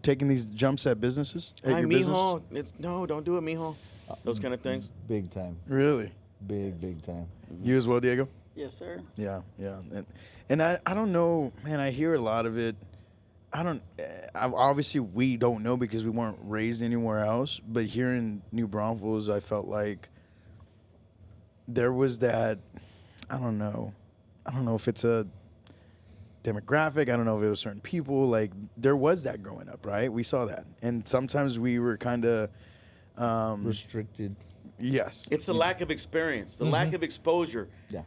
taking these jumps at businesses, at
Hi,
your
mijo.
business?
No, don't do it, mijo. Those kind of things.
Big time.
Really?
Big time.
You as well, Diego?
Yes, sir.
Yeah. And I don't know, man, I hear a lot of it. Obviously we don't know because we weren't raised anywhere else, but here in New Braunfels, I felt like there was that, I don't know if it's a demographic, I don't know if it was certain people, like there was that growing up, right? We saw that. And sometimes we were kind of
Restricted.
yes.
It's the lack of experience, the lack of exposure.
Yeah.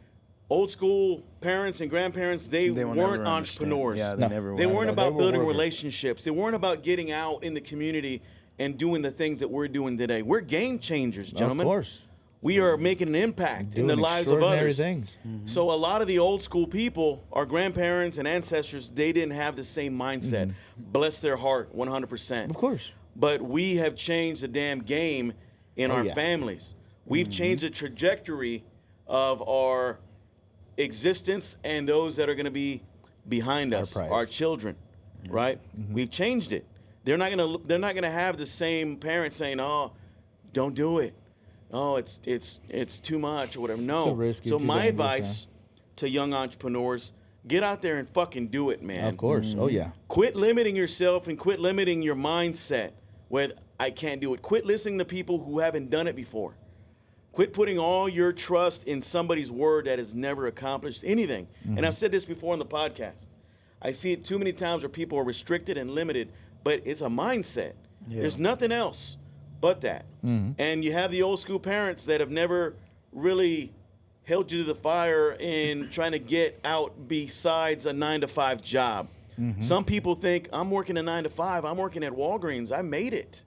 Old school parents and grandparents, they
will
weren't
never understand.
entrepreneurs.
Yeah,
No.
never
They
were.
weren't
They
about
were
building
workers.
relationships. They weren't about getting out in the community and doing the things that we're doing today. We're game changers, gentlemen.
Of course.
We are making an impact in
Doing
the lives of
extraordinary
others.
things.
So a lot of the old school people, our grandparents and ancestors, they didn't have the same mindset. Bless their heart, 100%.
Of course.
But we have changed the damn game in our
yeah.
families. We've changed the trajectory of our existence and those that are going to be behind us,
pride.
our children, right? We've changed it. They're not gonna have the same parents saying, "Oh, don't do it. Oh, it's too much or whatever." No.
Too risky,
So
too
my
dangerous,
advice to young entrepreneurs: get out there and fucking do it, man.
Of course. Oh yeah.
Quit limiting yourself and quit limiting your mindset with I can't do it. Quit listening to people who haven't done it before. Quit putting all your trust in somebody's word that has never accomplished anything. And I've said this before on the podcast. I see it too many times where people are restricted and limited, but it's a mindset.
Yeah.
There's nothing else but that. And you have the old school parents that have never really held you to the fire in trying to get out besides a 9-to-5 job. Some people think, I'm working a 9-to-5, I'm working at Walgreens, I made it.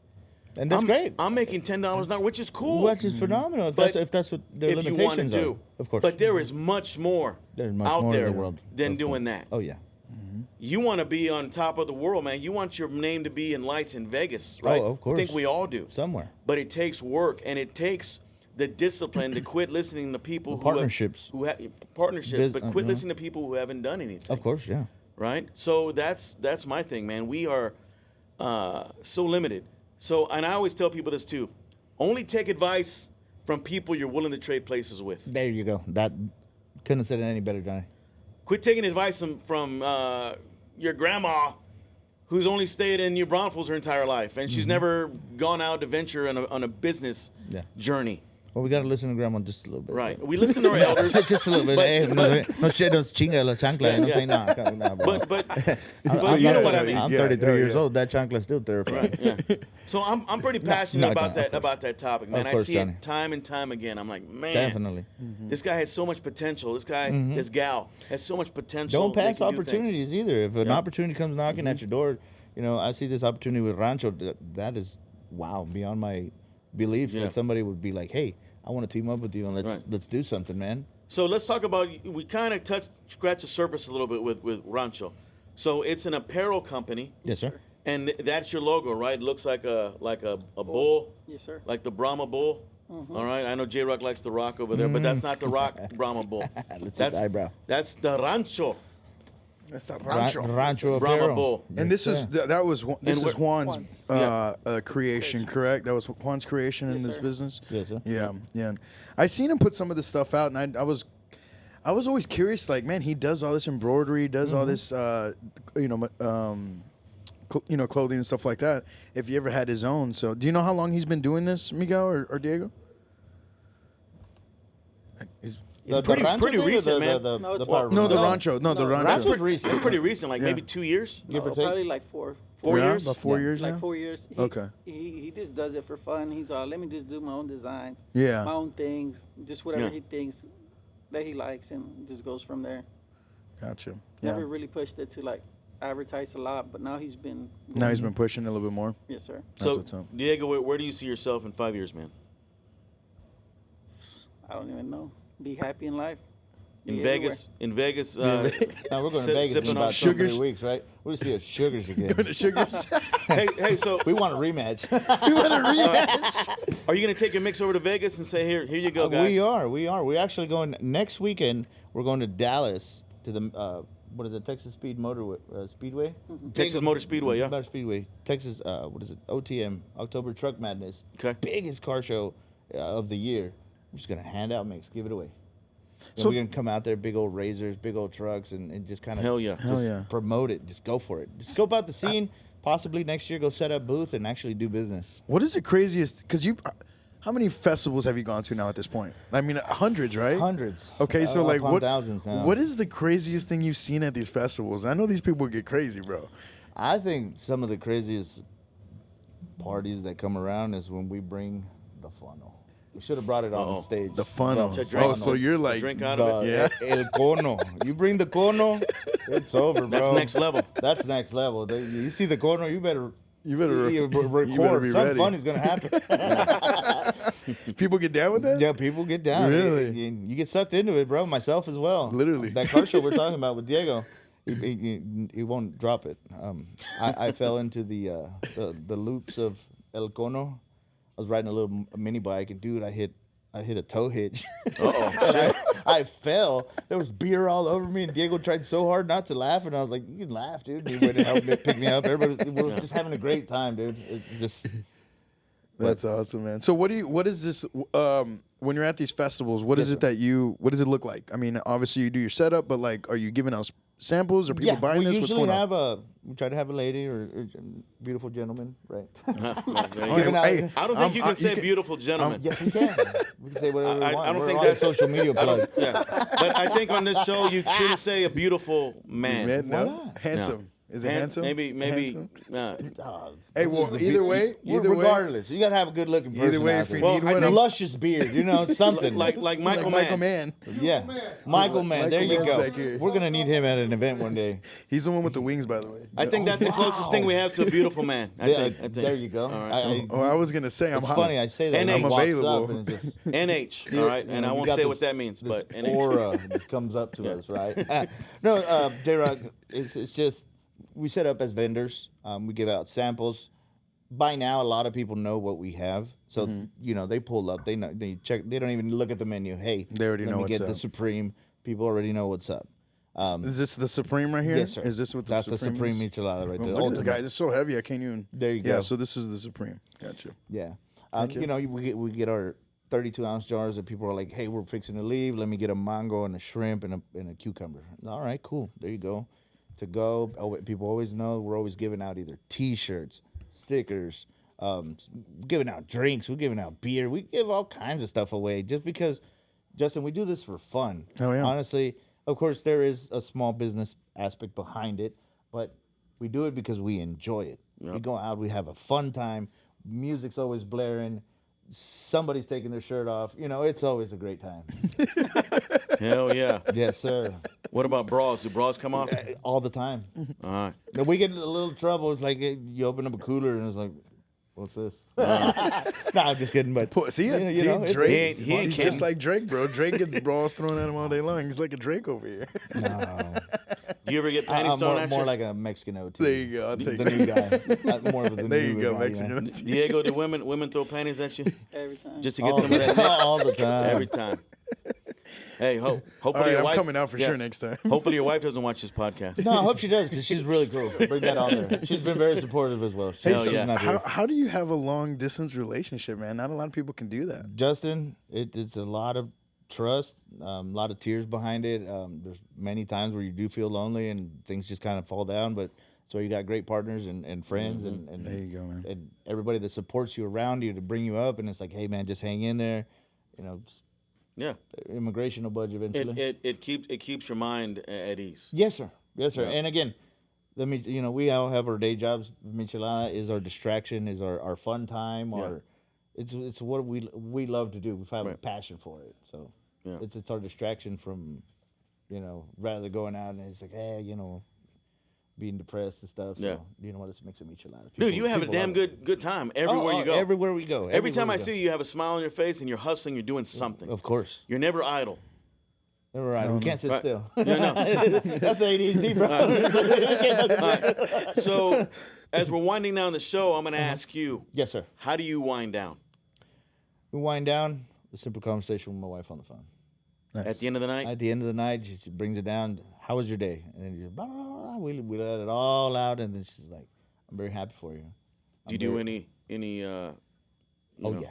And that's great.
I'm making $10 an hour, which is cool.
Which is phenomenal.
But
If that's what their
if you want to
limitations
do.
are. Of course.
But there is much more
There's much
out
more in
there
the world,
than
of
doing
course.
that.
Oh yeah.
You want to be on top of the world, man. You want your name to be in lights in Vegas, right?
Oh, of course.
I think we all do.
Somewhere.
But it takes work, and it takes the discipline to quit listening to people who
Partnerships.
Partnerships, but quit listening to people who haven't done anything.
Of course, yeah.
Right? So that's my thing, man. We are so limited. So, and I always tell people this too. Only take advice from people you're willing to trade places with.
There you go. That couldn't have said it any better, Johnny.
Quit taking advice from your grandma who's only stayed in New Braunfels her entire life, and she's never gone out to venture on a business journey.
Well, we got to listen to Grandma just a little bit.
Right. We listen to our elders.
Just a little bit. No shit, no chinga la chancla. No say nah, bro.
But you know what I mean.
I'm 33 years old. That chancla's still terrifying.
Yeah. So I'm pretty passionate about that topic, man.
Of course,
I see
Johnny.
it time and time again. I'm like, man,
Definitely.
this guy has so much potential. This guy, this gal has so much potential.
Don't pass
They can do things.
opportunities either. If an opportunity comes knocking at your door, I see this opportunity with Rancho. That is, wow, beyond my beliefs that somebody would be like, hey, I want to team up with you and let's do something, man.
So let's talk about, we kind of scratch the surface a little bit with Rancho. So it's an apparel company.
Yes, sir.
And that's your logo, right? It looks like a bull.
Yes, sir.
Like the Brahma bull. All right. I know J-Rock likes the Rock over there, but that's not the Rock Brahma bull.
Let's
That's
hit the eyebrow.
That's the Rancho
That's the Rancho.
Rancho
Brahma
apparel.
bull.
And this is this is Juan's
Yeah.
creation, correct? That was Juan's creation in
Yes,
this
sir.
business.
Yes, sir.
Yeah, yeah. And I seen him put some of this stuff out, and I was always curious. Like, man, he does all this embroidery, does all this, clothing and stuff like that. If he ever had his own, so do you know how long he's been doing this, Miguel or Diego?
It's pretty recent, man.
No, it's
power
No, the
No.
Rancho. No, the
No,
Rancho.
Rancho's recent.
It's pretty recent, like
Yeah.
maybe 2 years.
Give or take.
Probably like four
Four
Yeah,
years?
about 4 years
like
now.
4 years.
Okay.
He just does it for fun. He's all, let me just do my own designs.
Yeah.
My own things. Just whatever
Yeah.
he thinks that he likes, and just goes from there.
Gotcha. Yeah.
Never really pushed it to like advertise a lot, but now he's been.
Now he's been pushing a little bit more.
Yes, sir.
That's
So,
what's up.
Diego, where do you see yourself in 5 years, man?
I don't even know. Be happy in life.
In
Be
Vegas? In Vegas?
Now we're going to Vegas in
sipping
about
on
2-3
weeks, right? We'll see us sugars again.
The sugars.
hey, so
We want a rematch.
are you going to take your mix over to Vegas and say, here you go, guys?
We are. We're actually going next weekend. We're going to Dallas to the Texas Speedway?
Texas Motor Speedway, yeah.
Motor Speedway. Texas, OTM, October Truck Madness.
Okay.
Biggest car show of the year. We're just going to hand out mix, give it away. And
So-
we're going to come out there, big old razors, big old trucks, and just kind of
Hell yeah.
Hell yeah.
promote it. Just go for it. Just scope out the scene. Possibly next year, go set up booth and actually do business.
What is the craziest? Because how many festivals have you gone to now at this point? I mean, hundreds, right?
Hundreds.
Okay, so like
Upon
what?
thousands now.
What is the craziest thing you've seen at these festivals? I know these people get crazy, bro.
I think some of the craziest parties that come around is when we bring the funnel. We should have brought it on stage.
The funnel.
To drink.
Oh, so you're like,
Drink out of it.
Yeah.
El cono. You bring the cono, it's over, bro.
That's next level.
That's next level. You see the cono, you better record.
you better be
Something
ready.
funny's gonna happen.
People get down with that?
Yeah, people get down.
Really?
You get sucked into it, bro. Myself as well.
Literally.
That car show we're talking about with Diego, he won't drop it. I fell into the loops of El Cono. I was riding a little mini bike, and dude, I hit a tow hitch.
Uh-oh.
I fell. There was beer all over me, and Diego tried so hard not to laugh, and I was like, "You can laugh, dude." He went to help me pick me up. Everybody, we were just having a great time, dude. It just
That's awesome, man. So what is this when you're at these festivals, what does it look like? I mean, obviously you do your setup, but like, are you giving us samples? Are people buying this? What's going on?
We try to have a lady or beautiful gentleman, right?
I don't think you can say beautiful gentleman.
Yes, we can. We can say whatever we want.
I don't
We're
think
on
that's
social media plug.
Yeah, but I think on this show you shouldn't say a beautiful man.
No?
not?
Handsome. Is it handsome?
Maybe.
Handsome?
Hey,
well, either way,
regardless, you gotta have a good looking person.
Either way,
out
if you
there.
need
Well, I
one,
think-
luscious beard, something
like Michael Mann.
Yeah, Michael Mann. There you
Mann's
go.
back here.
We're gonna need him at an event one day.
He's the one with the wings, by the way.
I think that's the closest thing we have to a beautiful man. I think.
There you go.
All right.
I was gonna say I'm
It's
hot.
funny I say that.
And
and he
I'm
walks
available.
up and it just,
NH, all right, and I
you
won't
got
say
this-
what that means,
this
but NH.
aura just comes up to us, right? No, J-Rock, it's just we set up as vendors. We give out samples. By now, a lot of people know what we have, so they pull up. They know, they check. They don't even look at the menu. Hey,
They already
let
know
me
what's
get
up.
the Supreme. People already know what's up.
Is this the Supreme right here?
Yes, sir.
Is this what the
That's the Supreme
is?
Michelada right there.
Look at this
Ultimate.
guy. It's so heavy. I can't even.
There you
Yeah.
go.
So this is the Supreme. Gotcha.
Yeah.
you.
We get our 32-ounce jars that people are like, hey, we're fixing to leave. Let me get a mango and a shrimp and a cucumber. All right, cool. There you go. To go. People always know we're always giving out either T-shirts, stickers, giving out drinks. We're giving out beer. We give all kinds of stuff away just because, Justin, we do this for fun.
Oh, yeah.
Honestly, of course, there is a small business aspect behind it, but we do it because we enjoy it.
Yep.
We go out, we have a fun time. Music's always blaring. Somebody's taking their shirt off. It's always a great time.
Hell yeah.
Yes, sir.
What about bras? Do bras come off?
All the time.
All right.
Now, we get in a little trouble. It's like you open up a cooler and it's like, what's this? No, I'm just kidding. But
See,
it's-
Drake.
he ain't
He's just like Drake, bro. Drake gets bras thrown at him all day long. He's like a Drake over here.
No.
Do you ever get panties
I'm
thrown at you?
more like a Mexican OT.
There you go. I'll take
the
that.
new guy. More of the
There
new
you go,
guy,
Mexican.
Diego, do women throw panties at you
Every time.
just to get
All,
some of that?
all the time.
Every time. Hey, hopefully
All right,
your
I'm
wife
coming out for sure next time.
Hopefully your wife doesn't watch this podcast.
No, I hope she does because she's really cool. Bring that on there. She's been very supportive as well.
Hey,
Hell
so
yeah.
not here.
how do you have a long distance relationship, man? Not a lot of people can do that.
Justin, it's a lot of trust, a lot of tears behind it. There's many times where you do feel lonely and things just kind of fall down, but so you got great partners and friends and
There you go, man.
and everybody that supports you around you to bring you up, and it's like, hey man, just hang in there. Just
Yeah.
immigration will budge eventually.
It keeps your mind at ease.
Yes, sir. Yes, sir.
Yeah.
And again, we all have our day jobs. Michelada is our distraction, is our fun time, or it's what we love to do. We have a
Right.
passion for it. So
Yeah.
it's our distraction from, rather going out and it's like, hey, being depressed and stuff. So,
Yeah.
you know what? Let's make some Michelada.
Dude, you have a
People
damn
love it.
good time everywhere you go.
Everywhere we go.
Every time
Everywhere
I
we go.
see you, you have a smile on your face and you're hustling, you're doing something.
Of course.
You're never idle.
Never right. We can't sit
Right.
still.
Yeah, no.
That's the ADHD, bro.
So, as we're winding down the show, I'm going to ask you,
Yes, sir.
how do you wind down?
We wind down. A simple conversation with my wife on the phone.
At the end of the night?
At the end of the night, she brings it down. How was your day? And then you blah, blah, blah, we let it all out, and then she's like, "I'm very happy for you."
Do you do any
Oh
know,
yeah.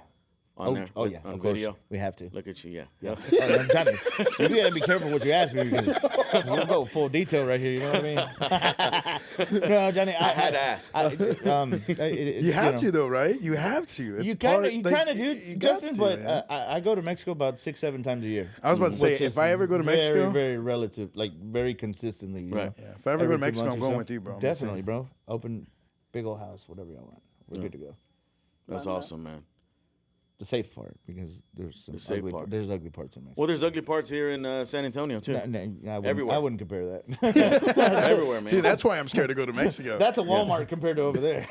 on there?
Oh yeah.
On
Of course.
video?
We have to.
Look at you, yeah.
Yeah. I'm trying to, you gotta be careful what you ask me because we'll go full detail right here. You know what I mean? No, Johnny. I
had to ask.
You have to though, right? You have to. It's
You kind
part-
of
like,
do,
you got
Justin.
to,
But
man.
I go to Mexico about 6-7 times a year.
I was about to say,
which
if
is
I ever go to Mexico-
very, very relative, like very consistently. You
Right.
know?
Yeah, if I ever go to
Every 2
Mexico,
months
I'm
or
going
so.
with you, bro. I'm
Definitely, bro. Open, big old house, whatever y'all want. We're good to go.
That's awesome, man.
The safe part, because there's some
safe
ugly
part.
There's ugly parts in Mexico.
Well, there's ugly parts here in San Antonio, too. Everywhere.
I wouldn't compare that.
Everywhere, man.
See, that's why I'm scared to go to Mexico.
That's a Walmart compared to over there.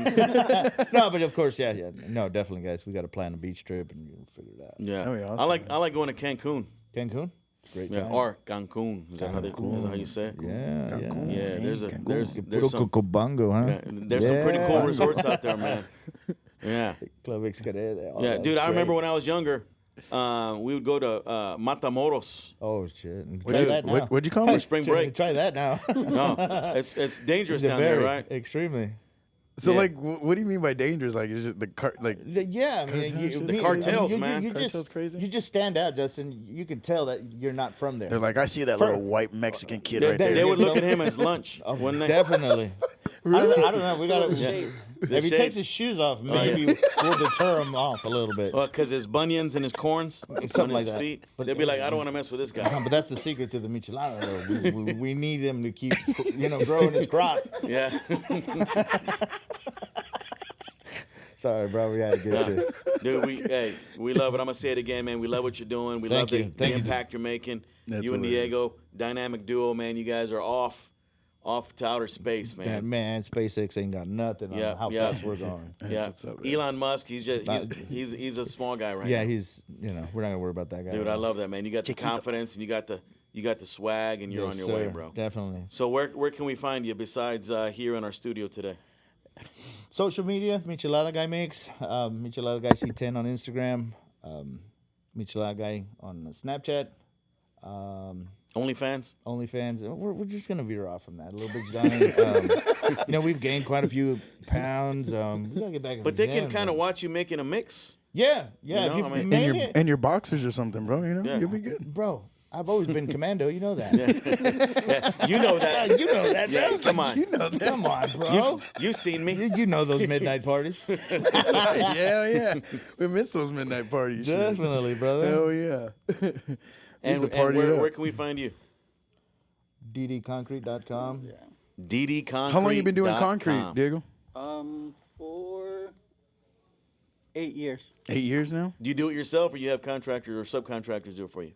No, but of course, yeah. No, definitely, guys. We got to plan a beach trip and we'll figure it out.
Yeah.
That'd be awesome,
I like going to Cancun.
Cancun? Great
Yeah.
time.
Or Cancun. Is that how you say it?
Yeah,
Cancun.
Yeah, there's
Puro
some
Cocobongo, huh?
yeah, there's some pretty cool
Yeah.
resorts out there, man. Yeah.
Club Xcaret. all
Yeah,
that
dude,
is
I remember
great.
when I was younger, we would go to Matamoros
Oh shit!
What'd
Try
you,
that now.
what'd you call
for
it?
spring break.
Try that now.
No, it's dangerous down there,
Very,
right?
Extremely.
So
Yeah.
like, what do you mean by dangerous? Like, is it the car? Like,
Yeah, I mean,
The
cartels, man.
Cartels
just,
crazy?
You just stand out, Justin. You can tell that you're not from there.
they're like, I see that little white Mexican kid
They,
right there.
they would look at him as lunch, wouldn't they?
Definitely. I don't know. We gotta.
Shades.
The
If he
shades.
takes his shoes off, maybe we'll deter him off a little bit.
Well, because his bunions and his corns on
Something like
his
that.
feet.
But-
They'd be like, I don't want to mess with this guy.
But that's the secret to the Michelada, though. We need him to keep, growing his crop.
Yeah.
Sorry, bro. We gotta get you.
Dude, we love it. I'm gonna say it again, man. We love what you're doing. We
Thank
love
you.
the
Thank you.
impact you're making.
That's
you and
hilarious.
Diego, dynamic duo, man. You guys are off to outer space,
That
man.
man, SpaceX ain't got nothing on
Yeah,
how
yeah.
fast we're going.
Yeah.
what's up, man.
Elon Musk, he's a small guy right
Yeah,
now.
he's, we're not gonna worry about that guy.
Dude, I love that, man. You got the confidence and you got the swag and you're
Yes,
on your
sir.
way, bro.
Definitely.
So where can we find you besides here in our studio today?
Social media, Michelada Guy Mix, Michelada Guy C10 on Instagram, Michelada Guy on Snapchat,
OnlyFans?
OnlyFans. We're just gonna veer off from that a little bit, Johnny. We've gained quite a few pounds. We gotta get back. In
But
the
they can
gym,
kind of watch you making a mix.
Yeah.
You know,
if you
I mean-
made
and
it,
your boxers or something, bro.
Yeah.
You'll be good.
bro. I've always been commando. You know that.
Yeah, you know that.
You know that.
Yeah,
bro.
come on.
You know that.
Come on, bro.
You seen me.
You know those midnight parties.
yeah. We miss those midnight parties. shit.
Definitely, brother.
Hell yeah.
And,
to party it up.
where can we find you?
ddconcrete.com.
DD Concrete.
How long you been doing concrete, Diego?
For 8 years.
8 years now.
Do you do it yourself or you have contractors or subcontractors do it for you?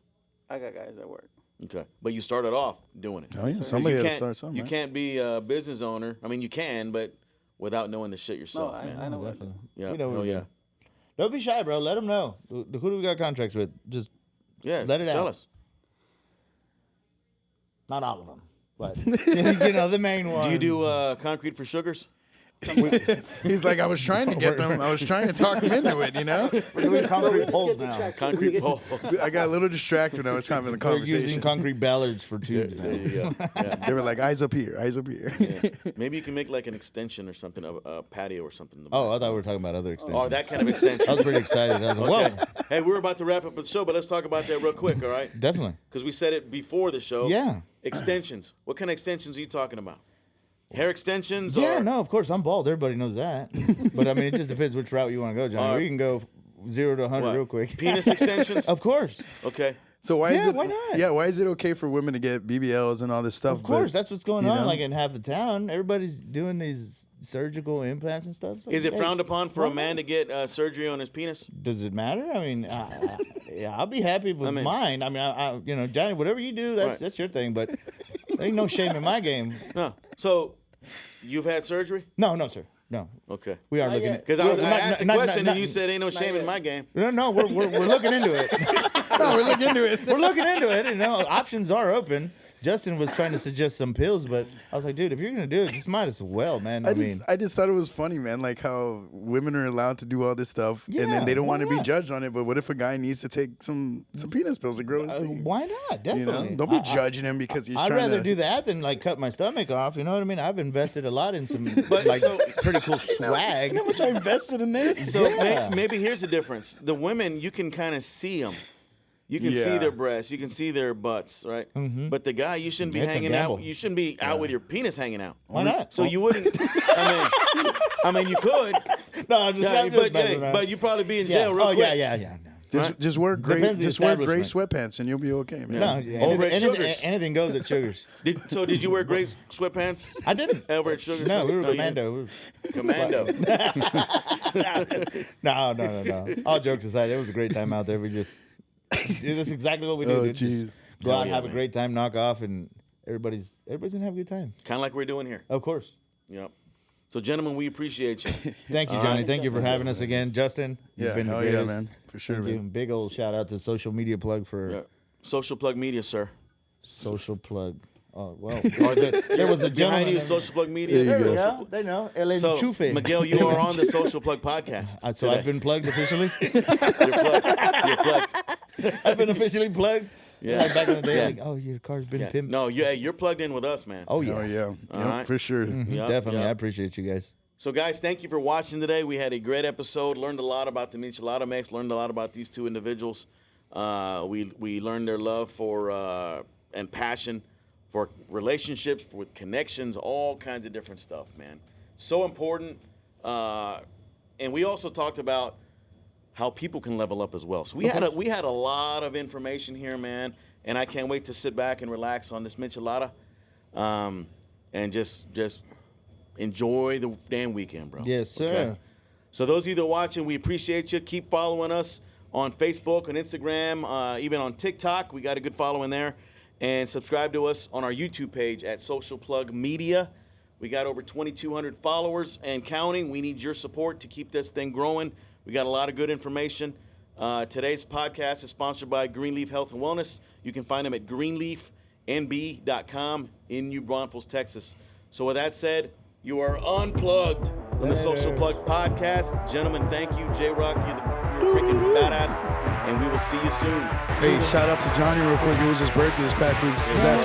I got guys that work.
Okay. But you started off doing it.
Oh yeah,
'Cause
somebody
you
had to
can't-
start something.
You
right?
can't be a business owner. I mean, you can, but without knowing the shit
No,
yourself,
I
man.
know what I do.
Definitely.
Yeah.
We know what
Oh,
we
yeah.
do. Don't be shy, bro. Let them know. Who do we got contracts with? Just
Yeah.
Let it
Tell
out.
us.
not all of them, but the main one.
Do you do concrete for sugars?
He's like, I was trying to get them. I was trying to talk them into it.
We're doing concrete
Get
poles
the
now.
track.
Concrete poles.
I got a little distracted when I was having the
We're using
conversation.
concrete ballards for tubes
There
now.
you go. Yeah.
They were like, eyes up here, eyes up here.
Yeah. Maybe you can make like an extension or something of a patio or something. in the
Oh,
back.
I thought we were talking about other extensions.
Oh, that kind of extension.
I was pretty excited. I was like,
Okay.
whoa,
Hey, we're about to wrap up the show, but let's talk about that real quick, all right?
definitely.
Because we said it before the show.
Yeah.
Extensions. What kind of extensions are you talking about? Hair extensions?
Yeah,
or,
no, of course I'm bald. Everybody knows that. But I mean, it just depends which route you want to go, Johnny. We can go 0 to 100
what?
real quick.
Penis extensions?
Of course.
Okay.
So why is
Yeah,
it?
why not?
Yeah, why is it okay for women to get BBLs and all this stuff?
Of course, that's what's going
you
on.
know?
Like in half the town, everybody's doing these surgical implants and stuff. So,
Is it
hey,
frowned upon for a
why
man
not?
to get surgery on his penis?
Does it matter? I mean, yeah, I'll be happy with
mean-
mine. I mean, Johnny, whatever you do,
Right.
that's your thing. But there ain't no shame in my game.
No. So, you've had surgery?
No, sir, no.
Okay.
We are
Not
looking
yet.
at
Because I asked a
not-
question
not-
and you said ain't no shame in
yet.
my game.
No, we're looking into it.
we're looking into it.
We're looking into it. Options are open. Justin was trying to suggest some pills, but I was like, dude, if you're gonna do it, just might as well, man.
I just thought it was funny, man. Like how women are allowed to do all this stuff, and
Yeah,
then they don't
why
want to be
not?
judged on it. But what if a guy needs to take some penis pills to grow his thing?
why not?
You
Definitely.
know, don't be judging him because he's
I'd
trying
rather
to
do that than like cut my stomach off. You know what I mean? I've invested a lot in some
But
like
so-
pretty cool swag.
You know how much I invested in this?
So
Yeah.
maybe here's the difference. The women, you can kind of see them. You can see
Yeah.
their breasts. You can see their butts, right? But the guy, you shouldn't be
It's a
hanging out.
gamble.
You shouldn't be out with your penis hanging out.
Why not?
So you wouldn't. I mean, you could.
No, I'm just,
Yeah,
I'm just
but,
messing around.
but you probably be in
yeah.
jail real
Oh
quick.
yeah. No.
Just wear gray,
Depends the
just wear gray
establishment.
sweatpants, and you'll be okay, man.
No, yeah,
Over at
anything,
Sugar's.
anything goes at Sugars.
Did you wear gray sweatpants?
I didn't.
Over at Sugar's?
No, we were
So you-
commando.
Commando.
No. All jokes aside, it was a great time out there. We just that's exactly what we do.
Oh,
dude. Just
jeez.
go out,
yeah,
have a
man.
great time, knock off, and everybody's gonna have a good time.
Kind of like we're doing here.
Of course.
Yep. So, gentlemen, we appreciate you.
Thank you, Johnny. Thank you for having us again, Justin. You've
Yeah,
been the
hell yeah,
greatest.
man. For sure,
Thank
man.
you. Big old shout out to social media plug for
Yeah. Social Plug Media, sir.
social plug. Oh well, there was a
Behind
gentleman.
you, Social Plug Media.
There you go.
Yeah, they know. El
So,
Enchufe.
Miguel, you are on the Social Plug podcast.
So
today.
I've been plugged officially.
You're plugged. You're plugged.
I've been officially plugged.
Yeah.
Like back in the day,
Yeah.
like, oh, your car's been
Yeah.
pimped.
No, you're plugged in with us, man.
Oh yeah,
Oh yeah,
All
yep,
right.
for sure.
Yep,
definitely.
yep.
I appreciate you guys.
So, guys, thank you for watching today. We had a great episode. Learned a lot about the Michelada mix. Learned a lot about these two individuals. We learned their love for and passion for relationships, with connections, all kinds of different stuff, man. So important. And we also talked about how people can level up as well. So we had a lot of information here, man. And I can't wait to sit back and relax on this Michelada, and just enjoy the damn weekend, bro.
Yes, sir.
So those of you that are watching, we appreciate you. Keep following us on Facebook, on Instagram, even on TikTok. We got a good following there. And subscribe to us on our YouTube page at Social Plug Media. We got over 2,200 followers and counting. We need your support to keep this thing growing. We got a lot of good information. Today's podcast is sponsored by Greenleaf Health and Wellness. You can find them at greenleafnb.com in New Braunfels, Texas. So with that said, you are unplugged on the Social Plug podcast. Gentlemen, thank you. J-Rock, you're freaking badass. And we will see you soon.
Hey, shout out to Johnny real quick. It was his birthday this past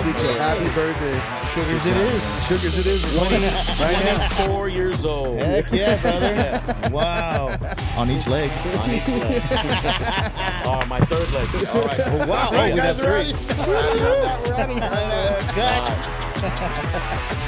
week, so happy birthday.
Sugars it is.
Sugars it is. 20 right now.
4 years old.
Heck yeah, brother. Wow. On each leg.
On each leg. Oh, my third leg. All right.
Oh, wow.
Right,
we got
guys,
three.
ready?
All right.